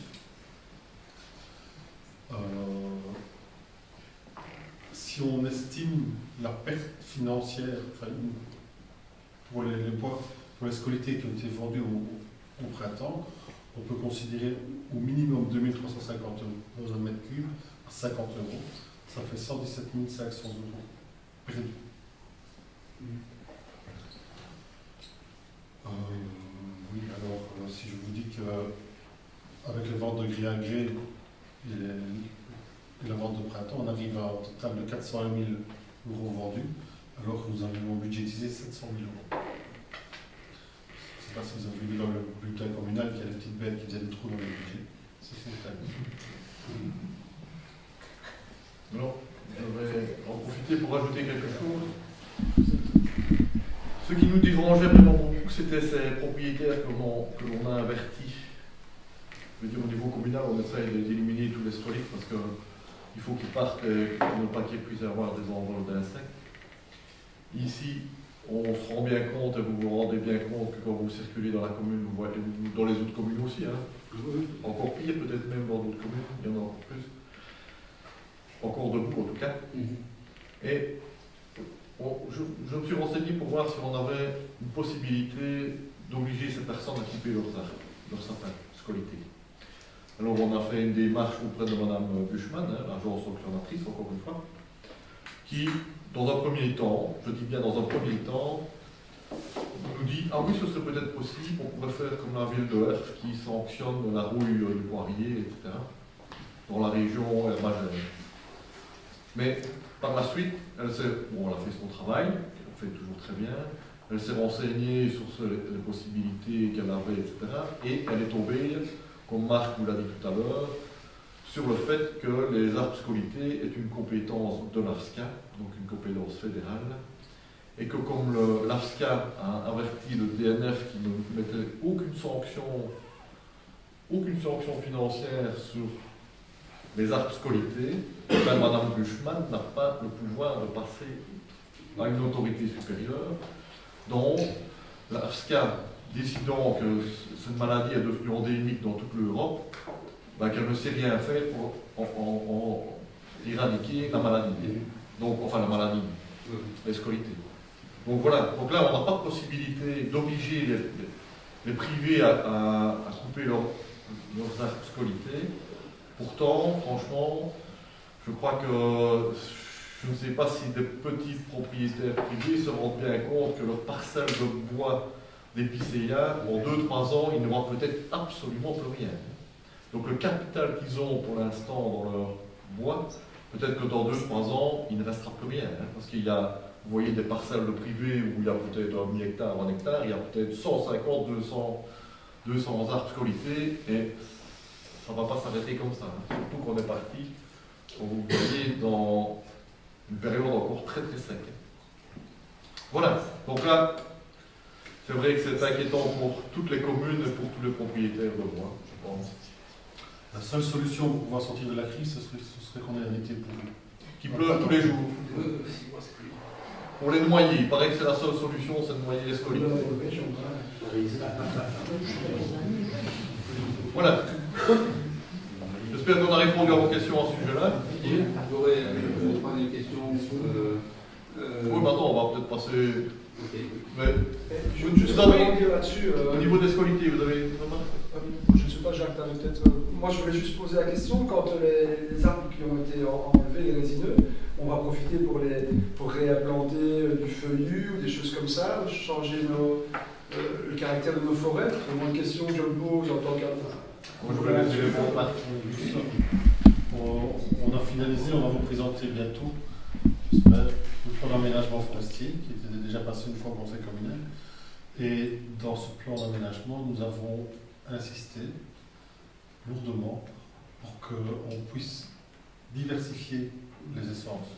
Speaker 6: Si on estime la perte financière pour les bois, pour les scolités qui ont été vendus au printemps, on peut considérer au minimum 2350 € dans un mètre cube à 50 €. Ça fait 117 500 € perdus. Oui, alors si je vous dis qu'avec les ventes de gré à gré et la vente de printemps, on arrive à un total de 401 000 € vendus, alors que nous avions budgétisé 700 000 €. sais pas si vous avez vu dans le bulletin communal qu'il y a des petites bêtes qui faisaient des trous dans les budgets. Ce sont les tailles.
Speaker 1: Alors, je vais en profiter pour ajouter quelque chose. Ce qui nous dérangeait vraiment beaucoup, c'était ces propriétaires que l'on a avertis. Je veux dire, au niveau communal, on essaye d'éliminer tous les scoliques parce qu'il faut qu'ils partent pour ne pas qu'ils puissent avoir des envols d'insectes. Ici, on se rend bien compte, et vous vous rendez bien compte que quand vous circulez dans la commune, vous voyez, dans les autres communes aussi, hein, encore pire, peut-être même dans d'autres communes, il y en a encore plus. Encore debout en tout cas. Et je me suis renseigné pour voir si on avait une possibilité d'obliger ces personnes à couper leurs sapins scolités. Alors on a fait une démarche auprès de Mme Buchmann, hein, l'agence coordonnatrice, encore une fois, qui, dans un premier temps, je dis bien dans un premier temps, nous dit « Ah oui, ce serait peut-être possible, on pourrait faire comme la ville de Herf qui sanctionne la rouille du poirier, etc. dans la région herbagère. » Mais par la suite, elle a fait son travail, qu'elle fait toujours très bien, elle s'est renseignée sur les possibilités qu'elle avait, etc. Et elle est tombée, comme Marc vous l'a dit tout à l'heure, sur le fait que les arbres scolités est une compétence de l'AFSCA, donc une compétence fédérale, et que comme l'AFSCA a averti le DNF qui ne mettait aucune sanction financière sur les arbres scolités, ben, Mme Buchmann n'a pas le pouvoir de passer à une autorité supérieure. Donc, l'AFSCA, décidant que cette maladie est devenue endémique dans toute l'Europe, ben, qu'elle ne sait rien faire pour en éradiquer la maladie. Donc, enfin, la maladie, les scolités. Donc voilà, donc là, on n'a pas de possibilité d'obliger les privés à couper leurs arbres scolités. Pourtant, franchement, je crois que je ne sais pas si des petits propriétaires privés se rendent bien compte que leur parcelle de bois d'épicéa, en 2-3 ans, ils n'auront peut-être absolument plus rien. Donc le capital qu'ils ont pour l'instant dans leur bois, peut-être que dans 2-3 ans, il ne restera plus rien. Hein, parce qu'il y a, vous voyez, des parcelles de privés où il y a peut-être 1 hectare, 1 hectare, il y a peut-être 150, 200 arbres scolités, et ça ne va pas s'arrêter comme ça. Hein. Surtout qu'on est parti, comme vous voyez, dans une période encore très très sec. Voilà, donc là, c'est vrai que c'est inquiétant pour toutes les communes et pour tous les propriétaires de bois, je pense.
Speaker 6: La seule solution pour pouvoir sortir de la crise, ce serait qu'on ait un été pourri.
Speaker 1: Qui pleuve tous les jours. Pour les noyer, il paraît que c'est la seule solution, c'est de noyer les scolités. Voilà. J'espère qu'on a répondu à vos questions à ce sujet-là.
Speaker 4: J'aurais une troisième question.
Speaker 1: Oui, maintenant, on va peut-être passer. Mais,
Speaker 10: Je vais là-dessus.
Speaker 1: Au niveau des scolités, vous avez une remarque?
Speaker 10: Je ne sais pas, j'interviens peut-être. Moi, je voulais juste poser la question. Quand les arbres qui ont été enlevés, les résineux, on va profiter pour réimplanter du feuillu ou des choses comme ça, changer le caractère de nos forêts. C'est vraiment une question que je me pose en tant qu'artiste.
Speaker 1: Moi, je voulais laisser les mots.
Speaker 6: On a finalisé, on va vous présenter bientôt, j'espère, le plan d'aménagement forestier qui était déjà passé une fois au conseil communal. Et dans ce plan d'aménagement, nous avons insisté lourdement pour qu'on puisse diversifier les essences.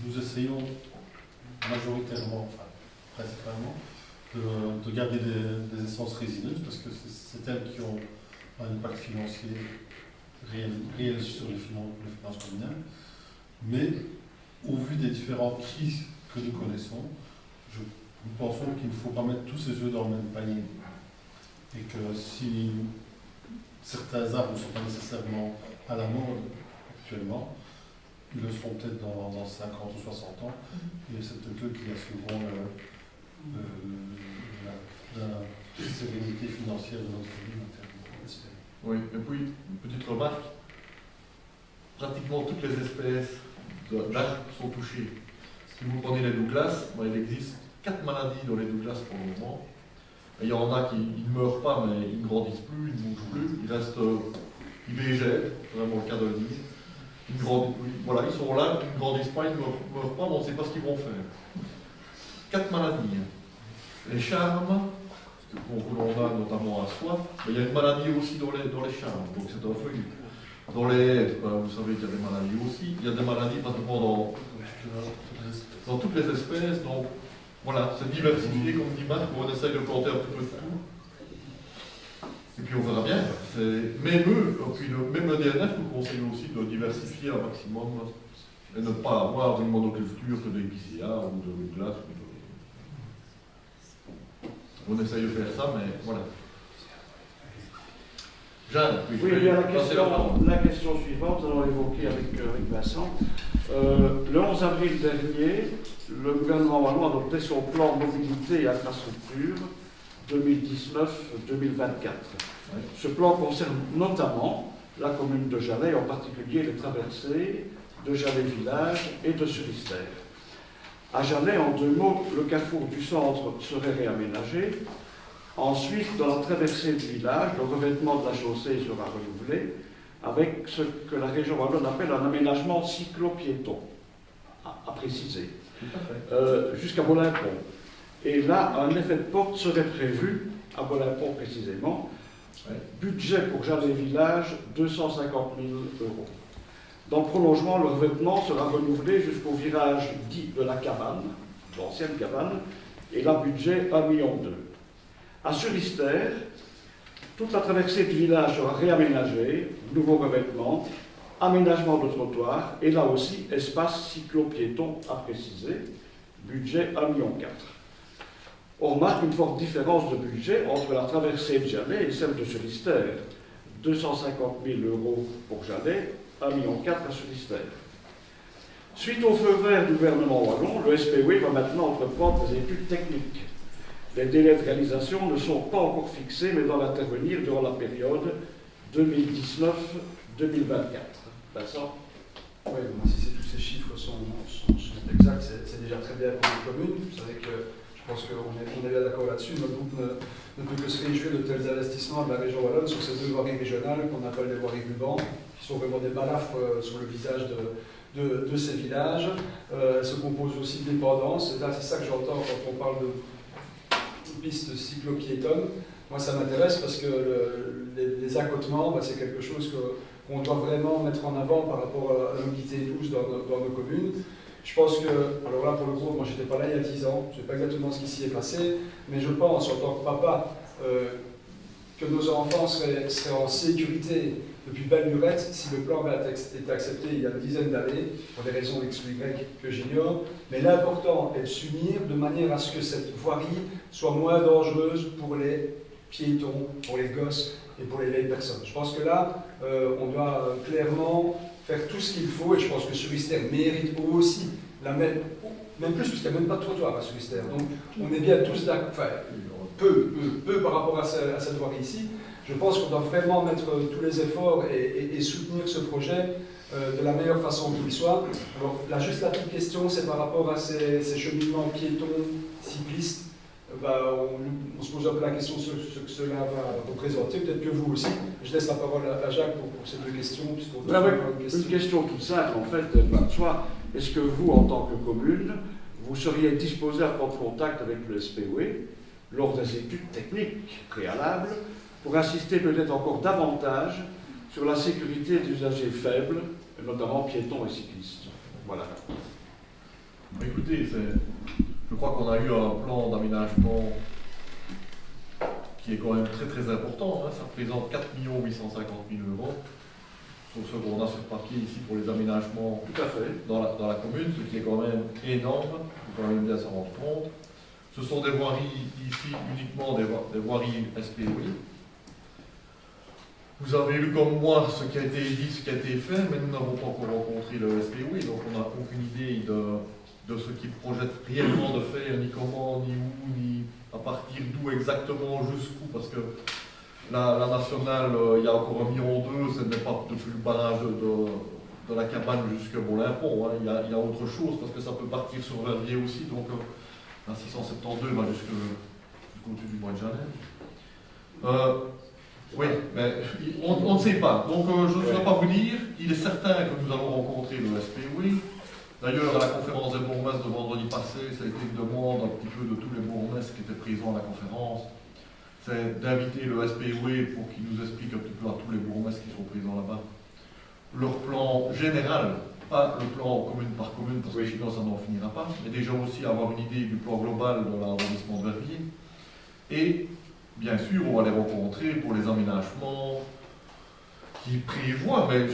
Speaker 6: Nous essayons majoritairement, enfin, principalement, de garder des essences résineuses parce que c'est elles qui ont un impact financier réel sur les finances communales. Mais au vu des différentes crises que nous connaissons, nous pensons qu'il ne faut pas mettre tous ses œufs dans le même panier. Et que si certains arbres ne sont pas nécessairement à la mode actuellement, ils le seront peut-être dans 50 ou 60 ans. Et c'est peut-être eux qui assureront la sérénité financière de notre commune.
Speaker 1: Oui, et puis, une petite remarque. Pratiquement toutes les espèces d'arbres sont touchées. Si vous prenez les Douglas, il existe 4 maladies dans les Douglas pour le moment. Et il y en a qui ne meurent pas, mais ils ne grandissent plus, ils ne bougent plus, ils restent, ils végètent, c'est vraiment le cas de le dire. Voilà, ils sont là, ils ne grandissent pas, ils ne meurent pas, mais on ne sait pas ce qu'ils vont faire. 4 maladies. les charmes, qu'on a notamment à soif, mais il y a une maladie aussi dans les charmes, donc c'est un feuillu. Dans les haies, vous savez qu'il y a des maladies aussi, il y a des maladies pratiquement dans toutes les espèces, donc voilà, c'est diversifié comme dit Marc, on essaye de planter un petit peu de tout. Et puis on verra bien. Même eux, même le DNF nous conseille aussi de diversifier un maximum et ne pas avoir une monoculture que de l'épicéa ou de glace. On essaye de faire ça, mais voilà. Jeanne,
Speaker 5: oui, il y a la question suivante, nous allons l'évoquer avec Vincent. Le 11 avril dernier, le gouvernement wallon adoptait son plan de mobilité et infrastructure 2019-2024. Ce plan concerne notamment la commune de Jalais, en particulier les traversées de Jalais Village et de Sur-Istère. À Jalais, en 2 mots, le carrefour du centre serait réaménagé. Ensuite, dans la traversée du village, le revêtement de la chaussée sera renouvelé avec ce que la région wallonne appelle un aménagement cyclo-piéton, à préciser, jusqu'à Bolin-Pont. Et là, un effet de porte serait prévu, à Bolin-Pont précisément. Budget pour Jalais Village, 250 000 €. Dans le prolongement, le revêtement sera renouvelé jusqu'au virage dit de la cabane, l'ancienne cabane, et là, budget 1,2 million. À Sur-Istère, toute la traversée du village sera réaménagée, nouveau revêtement, aménagement de trottoir, et là aussi, espace cyclo-piéton à préciser, budget 1,4 million. On remarque une forte différence de budget entre la traversée de Jalais et celle de Sur-Istère. 250 000 € pour Jalais, 1,4 million à Sur-Istère. Suite au feu vert du gouvernement wallon, le SPW va maintenant entreprendre des études techniques. Les délais de réalisation ne sont pas encore fixés, mais doivent intervenir durant la période 2019-2024. Vincent ?
Speaker 10: Oui, si tous ces chiffres sont exacts, c'est déjà très bien pour les communes. Vous savez que je pense qu'on est bien d'accord là-dessus. Notre groupe ne peut que se réjouir de tels investissements de la région wallonne sur ces 2 voiries régionales qu'on appelle les voiries rubans, qui sont vraiment des balafres sur le visage de ces villages. Elles se composent aussi de dépendances. C'est ça que j'entends quand on parle de pistes cyclo-piétonnes. Moi, ça m'intéresse parce que les accotements, c'est quelque chose qu'on doit vraiment mettre en avant par rapport à la mobilité douce dans nos communes. Je pense que, alors là pour le groupe, moi j'étais pas là il y a 10 ans, je ne sais pas exactement ce qui s'y est passé, mais je pense en tant que papa que nos enfants seraient en sécurité depuis belle lurette si le plan avait été accepté il y a une dizaine d'années, pour des raisons X ou Y que j'ignore. Mais l'important est de s'unir de manière à ce que cette voirie soit moins dangereuse pour les piétons, pour les gosses et pour les vieilles personnes. Je pense que là, on doit clairement faire tout ce qu'il faut, et je pense que Sur-Istère mérite aussi la même plus, puisqu'il n'y a même pas de trottoir à Sur-Istère. Donc on est bien tous d'accord, enfin, peu par rapport à cette voirie ici. Je pense qu'on doit vraiment mettre tous les efforts et soutenir ce projet de la meilleure façon qu'il soit. Alors là, juste la petite question, c'est par rapport à ces cheminements piétons, cyclistes. On se pose un peu la question de ce que cela va représenter, peut-être que vous aussi. Je laisse la parole à Jacques pour ces 2 questions.
Speaker 5: Une question toute simple, en fait, soit est-ce que vous, en tant que commune, vous seriez disposé à prendre contact avec le SPW lors des études techniques préalables pour insister peut-être encore davantage sur la sécurité des usagers faibles, notamment piétons et cyclistes. Voilà.
Speaker 1: Écoutez, je crois qu'on a eu un plan d'aménagement qui est quand même très très important. Ça représente 4 850 000 €, sur ce qu'on a sur papier ici pour les aménagements dans la commune, ce qui est quand même énorme, il faut quand même bien s'en rendre compte. Ce sont des voiries ici, uniquement des voiries SPW. Vous avez lu comme moi ce qui a été dit, ce qui a été fait, mais nous n'avons pas encore rencontré le SPW, donc on n'a aucune idée de ce qu'ils projettent réellement de faire, ni comment, ni où, ni à partir d'où exactement, jusqu'où, parce que la nationale, il y a encore 1,2 million, ce n'est pas depuis le barrage de la cabane jusqu'à Bolin-Pont, il y a autre chose, parce que ça peut partir sur Verviers aussi, donc la 672 va jusqu'au-dessus du mois de janvier. Oui, mais on ne sait pas, donc je ne saurais pas vous dire. Il est certain que nous allons rencontrer le SPW. D'ailleurs, à la conférence des bourgmestres de vendredi passé, ça a été une demande un petit peu de tous les bourgmestres qui étaient présents à la conférence. C'est d'inviter le SPOE pour qu'il nous explique un petit peu à tous les bourgmestres qui sont présents là-bas leur plan général, pas le plan commune par commune, parce que sinon ça n'en finira pas, mais déjà aussi avoir une idée du plan global de l'arrondissement de Verviers. Et bien sûr, on va les rencontrer pour les aménagements qui prévoient, mais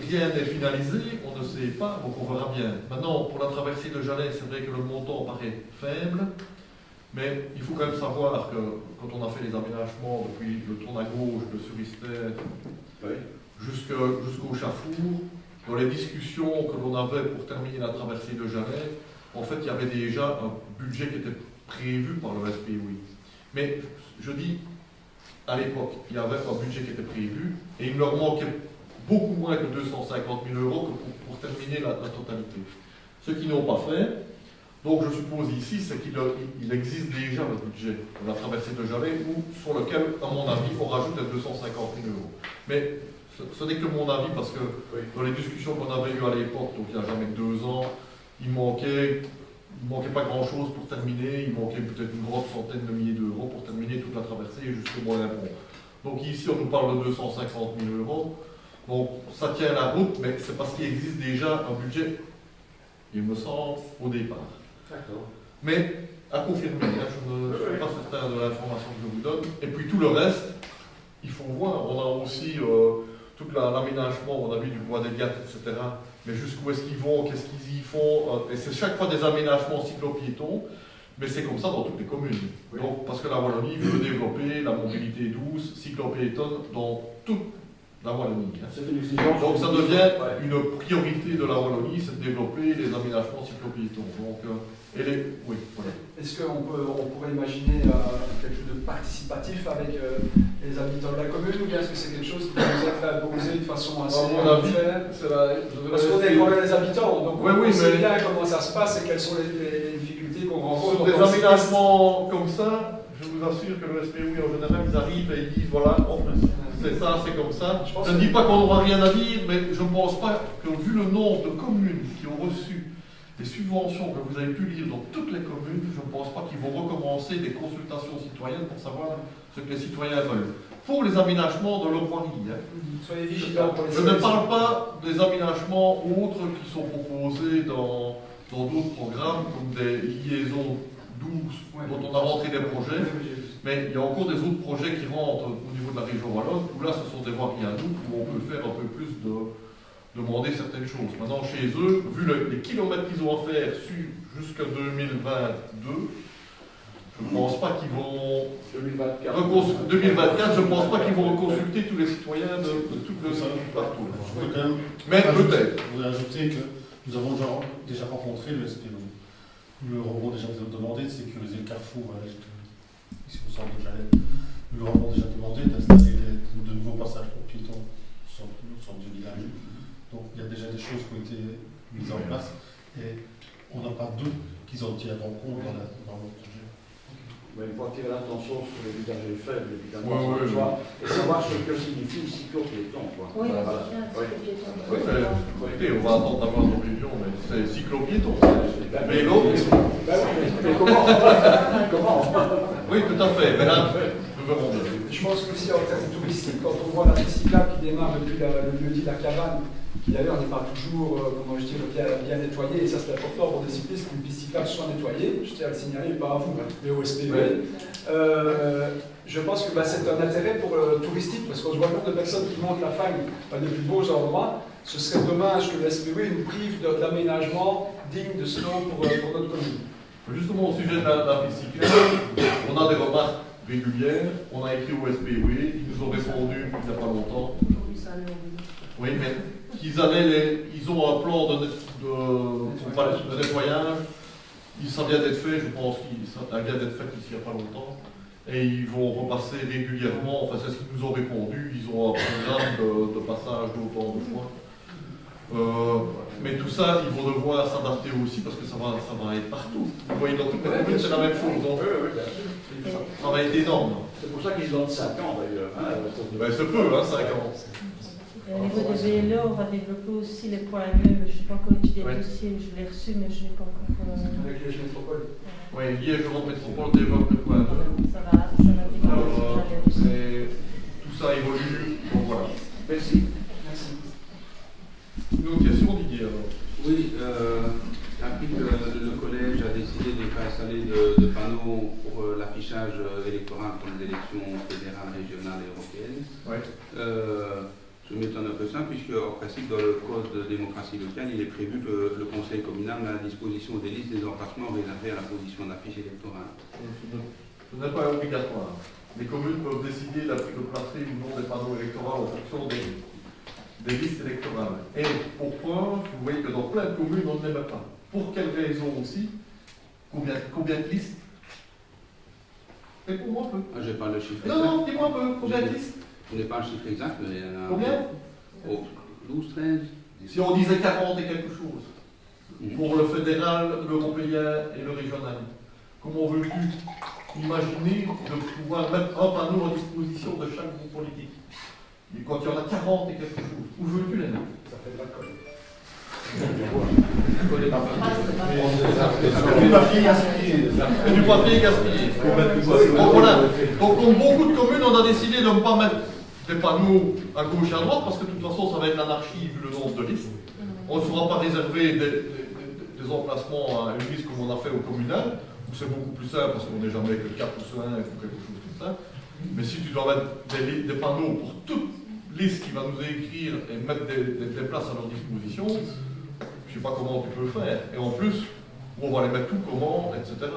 Speaker 1: rien n'est finalisé, on ne sait pas, donc on verra bien. Maintenant, pour la traversée de Jalais, c'est vrai que le montant paraît faible, mais il faut quand même savoir que quand on a fait les aménagements depuis le tourne à gauche de Suristère jusqu'au Chafour, dans les discussions que l'on avait pour terminer la traversée de Jalais, en fait, il y avait déjà un budget qui était prévu par le SPOE. Mais je dis, à l'époque, il y avait un budget qui était prévu et il leur manquait beaucoup moins que 250 000 € pour terminer la totalité. Ce qu'ils n'ont pas fait, donc je suppose ici, c'est qu'il existe déjà le budget de la traversée de Jalais sur lequel, à mon avis, on rajoute les 250 000 €. Mais ce n'est que mon avis parce que dans les discussions qu'on avait eues à l'époque, donc il n'y a jamais que 2 ans, il manquait pas grand-chose pour terminer, il manquait peut-être une grosse centaine de milliers d'euros pour terminer toute la traversée jusqu'au Moulin-Pont. Donc ici, on nous parle de 250 000 €. Donc ça tient la route, mais c'est parce qu'il existe déjà un budget, il me semble, au départ.
Speaker 5: D'accord.
Speaker 1: Mais à confirmer, hein, je ne suis pas certain de l'information que je vous donne. Et puis tout le reste, il faut voir, on a aussi tout l'aménagement, on a vu du bois des Gattes, etc. Mais jusqu'où est-ce qu'ils vont, qu'est-ce qu'ils y font, et c'est chaque fois des aménagements cyclo-piétons, mais c'est comme ça dans toutes les communes.
Speaker 5: Oui.
Speaker 1: Donc, parce que la Wallonie veut développer la mobilité douce, cyclo-piétonne dans toute la Wallonie. Hein.
Speaker 5: C'est une exigence.
Speaker 1: Donc ça devient une priorité de la Wallonie, c'est de développer les aménagements cyclo-piétons. Donc, oui, voilà.
Speaker 10: Est-ce qu'on pourrait imaginer quelque chose de participatif avec les habitants de la commune, ou bien est-ce que c'est quelque chose qui peut nous être imposé de façon assez
Speaker 1: À mon avis,
Speaker 10: parce qu'on est quand même les habitants, donc on sait bien comment ça se passe et quelles sont les difficultés qu'on rencontre.
Speaker 1: Sur des aménagements comme ça, je vous assure que le SPOE en général, ils arrivent et ils disent voilà, c'est ça, c'est comme ça. Je ne dis pas qu'on n'aura rien à dire, mais je ne pense pas que vu le nombre de communes qui ont reçu des subventions que vous avez pu lire dans toutes les communes, je ne pense pas qu'ils vont recommencer des consultations citoyennes pour savoir ce que les citoyens veulent. Pour les aménagements de leur voirie. Hein.
Speaker 10: Soyez vigilants pour les
Speaker 1: Je ne parle pas des aménagements autres qui sont proposés dans d'autres programmes, comme des liaisons douces, dont on a rentré des projets. Mais il y a encore des autres projets qui rentrent au niveau de la région wallonne, où là ce sont des voiries à nous, où on peut faire un peu plus demander certaines choses. Maintenant, chez eux, vu les kilomètres qu'ils ont à faire jusqu'à 2022, je ne pense pas qu'ils vont... 2024, je ne pense pas qu'ils vont consulter tous les citoyens de tout le partout. Mais peut-être.
Speaker 6: Je voudrais ajouter que nous avons déjà rencontré le SPO. Nous leur avons déjà demandé de sécuriser le carrefour ici au centre de Jalais. Nous leur avons déjà demandé d'installer de nouveaux passages pour piétons au centre du village. Donc il y a déjà des choses qui ont été mises en place et on n'a pas de doute qu'ils en tiendront compte dans le projet.
Speaker 5: Il faut attirer l'attention sur les usagers faibles, évidemment,
Speaker 1: et
Speaker 5: savoir ce que signifie le cyclo-piéton.
Speaker 8: Oui,
Speaker 5: voilà.
Speaker 1: Écoutez, on va attendre d'avoir nos réunions, mais c'est cyclo-piéton. Mais l'autre...
Speaker 5: Mais comment
Speaker 1: Oui, tout à fait, mais là, nous verrons bien.
Speaker 10: Je pense qu'aussi en termes touristiques, quand on voit la piste cyclable qui démarre depuis le lieu-dit de la cabane, qui d'ailleurs n'est pas toujours, comment je dis, bien nettoyée, et ça c'est important pour des cyclistes qu'une piste cyclable soit nettoyée, je tiens à le signaler, pas à vous, mais au SPOE. Je pense que c'est un intérêt pour le touristique, parce qu'on voit le nombre de personnes qui montent la Fagne des plus beaux endroits. Ce serait dommage que le SPOE nous prive d'aménagement digne de ce nom pour notre commune.
Speaker 1: Justement, au sujet de la piste cyclable, on a des remarques régulières, on a écrit au SPOE, ils nous ont répondu il n'y a pas longtemps. Oui, mais ils ont un plan de nettoyage, ça vient d'être fait, je pense que ça vient d'être fait ici il n'y a pas longtemps, et ils vont repasser régulièrement, enfin c'est ce qu'ils nous ont répondu, ils ont un programme de passage d'autant de fois. Mais tout ça, ils vont devoir s'adapter aussi parce que ça va être partout. Vous voyez, dans toutes les communes, c'est la même chose. Donc, ça va être énorme.
Speaker 5: C'est pour ça qu'ils donnent 5 ans d'ailleurs.
Speaker 1: C'est peu, 5 ans.
Speaker 9: Et au niveau des vélos, on va développer aussi les points meubles. Je n'ai pas encore étudié
Speaker 1: Ouais.
Speaker 9: le dossier, je l'ai reçu, mais je n'ai pas encore.
Speaker 10: Avec les métropoles.
Speaker 1: Oui, Liège Europe Métropole développe le point.
Speaker 9: Ça va développer.
Speaker 1: Alors, tout ça évolue, donc voilà.
Speaker 5: Merci.
Speaker 10: Merci.
Speaker 1: Une autre question, Didier, alors.
Speaker 4: Oui, après que le collège a décidé de ne pas installer de panneaux pour l'affichage électoral pour les élections fédérales, régionales et européennes,
Speaker 1: Ouais.
Speaker 4: je m'étonne un peu ça, puisque en principe dans le code de démocratie locale, il est prévu que le conseil communal met à disposition des listes des emplacements réservés à la position d'affiche électorale.
Speaker 1: Ce n'est pas obligatoire. Les communes peuvent décider de placer ou non des panneaux électoraux en fonction des listes électorales. Et pour preuve, vous voyez que dans plein de communes, on ne les met pas. Pour quelle raison aussi? Combien de listes? Réponds-moi un peu.
Speaker 4: Ah, je n'ai pas le chiffre
Speaker 1: Non,
Speaker 4: exact.
Speaker 1: non, dis-moi un peu. Combien de listes?
Speaker 4: Je n'ai pas le chiffre exact, mais il y en a...
Speaker 1: Combien?
Speaker 4: Oh, 12, 13.
Speaker 1: Si on disait 40 et quelque chose, pour le fédéral, l'européen et le régional, comment veux-tu imaginer de pouvoir mettre un panneau à disposition de chaque groupe politique? Et quand il y en a 40 et quelque chose, où veux-tu les mettre?
Speaker 10: Ça fait de la colle.
Speaker 11: Du papier gaspillé.
Speaker 1: Et du papier gaspillé. Donc voilà. Donc comme beaucoup de communes, on a décidé de ne pas mettre des panneaux à gauche et à droite, parce que de toute façon, ça va être l'anarchie vu le nombre de listes. On ne fera pas réserver des emplacements à une liste comme on a fait au communal, où c'est beaucoup plus simple, parce qu'on n'est jamais que 4 ou 5 ou quelque chose comme ça. Mais si tu dois mettre des panneaux pour toute liste qui va nous écrire et mettre des places à leur disposition, je ne sais pas comment tu peux le faire. Et en plus, où on va les mettre tout comment, etc.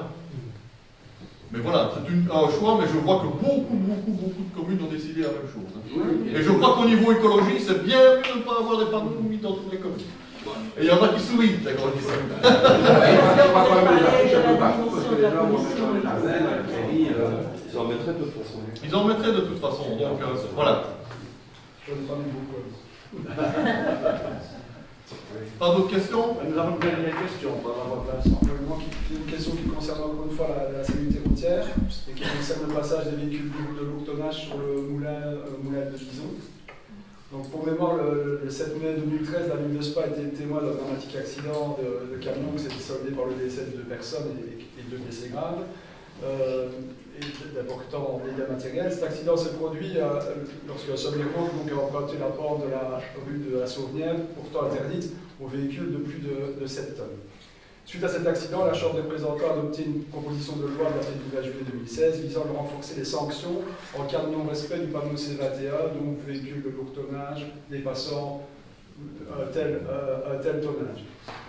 Speaker 1: Mais voilà, c'est un choix, mais je vois que beaucoup de communes ont décidé la même chose. Et je crois qu'au niveau écologie, c'est bien mieux de ne pas avoir des panneaux mis dans toutes les communes. Et il y en a qui sourient quand on dit ça.
Speaker 11: Ils en mettraient de toute façon.
Speaker 1: Ils en mettraient de toute façon, donc voilà.
Speaker 10: Je ne pas beaucoup.
Speaker 1: Pas d'autres questions?
Speaker 5: Nous avons une dernière question par rapport à Vincent.
Speaker 10: Une question qui concerne encore une fois la sécurité routière et qui concerne le passage des véhicules de lourd tonnage sur le moulin de Gison. Donc pour mémoire, le 7 mai 2013, la ville de Spa a été témoin d'un dramatique accident de camion qui s'était soldé par le décès de 2 personnes et 2 blessés graves. Et d'importants dégâts matériels. Cet accident s'est produit lorsque un semi-remorque a emprunté la pente de la rue de la Sauvenière, pourtant interdite aux véhicules de plus de 7 tonnes. Suite à cet accident, la Chambre des représentants a adopté une proposition de loi datée du 20 juillet 2016 visant à renforcer les sanctions en cas de non-respect du panneau C21, donc véhicule de lourd tonnage dépassant un tel tonnage.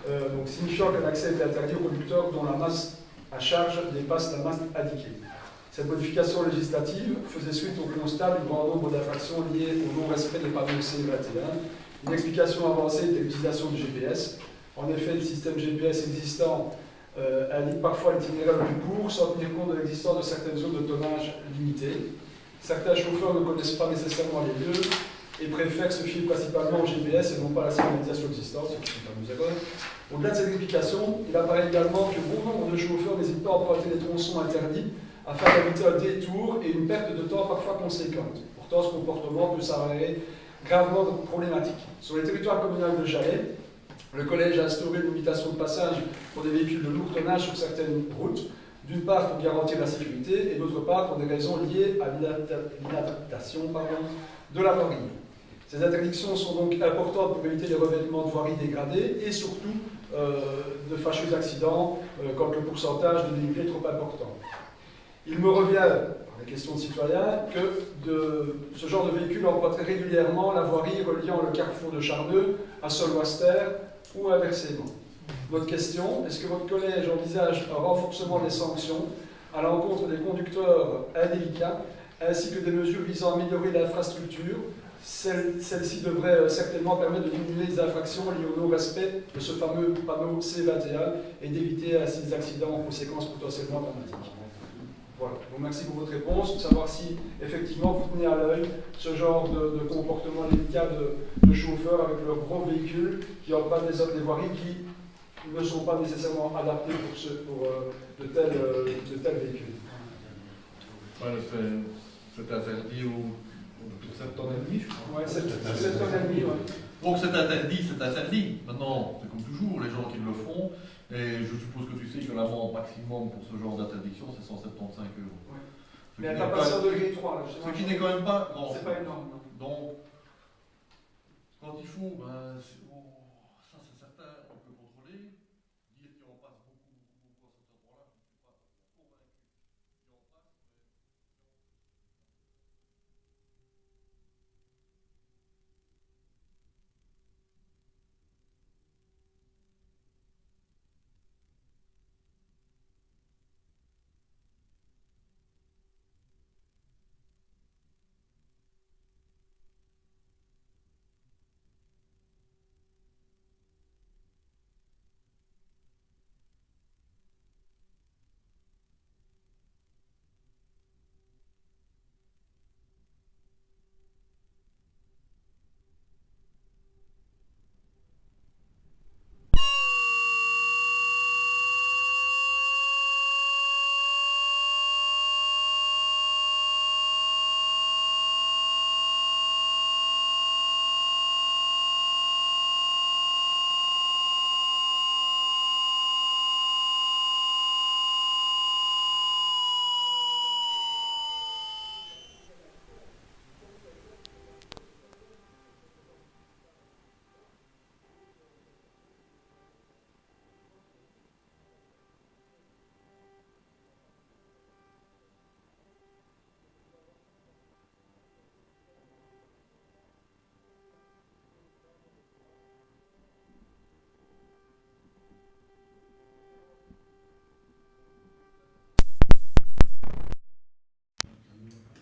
Speaker 10: Donc signifiant qu'un accès est interdit aux conducteurs dont la masse à charge dépasse la masse indiquée. Cette modification législative faisait suite au constat du grand nombre d'infractions liées au non-respect des panneaux C21. Une explication avancée était l'utilisation du GPS. En effet, le système GPS existant indique parfois l'itinéraire le plus court sans tenir compte de l'existence de certaines zones de tonnage limitées. Certains chauffeurs ne connaissent pas nécessairement les lieux et préfèrent se fier principalement au GPS et non pas à la signalisation existante, ce qui est une fameuse erreur. Au-delà de cette explication, il apparaît également que bon nombre de chauffeurs n'hésitent pas à emprunter des tronçons interdits afin d'éviter un détour et une perte de temps parfois conséquente. Pourtant, ce comportement peut s'avérer gravement problématique. Sur les territoires communaux de Jalais, le collège a instauré une limitation de passage pour des véhicules de lourd tonnage sur certaines routes, d'une part pour garantir la sécurité et d'autre part pour des raisons liées à l'inadaptation de la voirie. Ces interdictions sont donc importantes pour éviter les revêtements de voiries dégradées et surtout de fâcheux accidents quand le pourcentage de dénivelé est trop important. Il me revient, par les questions de citoyens, que de ce genre de véhicule emprunterait régulièrement la voirie reliant le carrefour de Charneux à Solwaster ou inversement. Votre question, est-ce que votre collège envisage un renforcement des sanctions à l'encontre des conducteurs indélicats ainsi que des mesures visant à améliorer l'infrastructure? Celle-ci devrait certainement permettre de diminuer les infractions liées au non-respect de ce fameux panneau C21 et d'éviter ainsi des accidents en conséquences potentiellement dramatiques. Voilà. Donc merci pour votre réponse, de savoir si effectivement vous tenez à l'œil ce genre de comportement délicat de chauffeurs avec leurs gros véhicules qui empruntent des voiries qui ne sont pas nécessairement adaptées pour de tels véhicules.
Speaker 1: Voilà, c'est interdit aux Pour 7 tonnes et demie, je crois.
Speaker 10: Ouais, 7 tonnes et demie, ouais.
Speaker 1: Donc c'est interdit, c'est interdit. Maintenant, c'est comme toujours, les gens qui le font, et je suppose que tu sais que l'amende maximum pour ce genre d'interdiction, c'est 175 €.
Speaker 10: Ouais.
Speaker 1: Ce
Speaker 10: Mais
Speaker 1: qui
Speaker 10: elle
Speaker 1: n'est
Speaker 10: va
Speaker 1: pas-
Speaker 10: passer en degré 3, là.
Speaker 1: Ce qui n'est quand même pas grand.
Speaker 10: C'est pas énorme, non.
Speaker 1: Donc, quand il faut, ben, ça c'est certain, on peut contrôler. Dire qu'il en passe beaucoup à cet endroit-là, je ne suis pas convaincu qu'il en passe.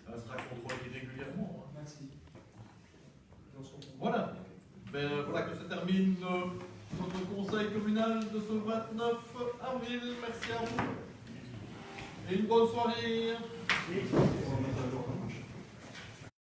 Speaker 1: Elle sera contrôlée régulièrement. Hein.
Speaker 10: Merci.
Speaker 1: Voilà. Ben, voilà que se termine notre conseil communal de ce 29 avril. Merci à vous. Et une bonne soirée.
Speaker 5: Oui.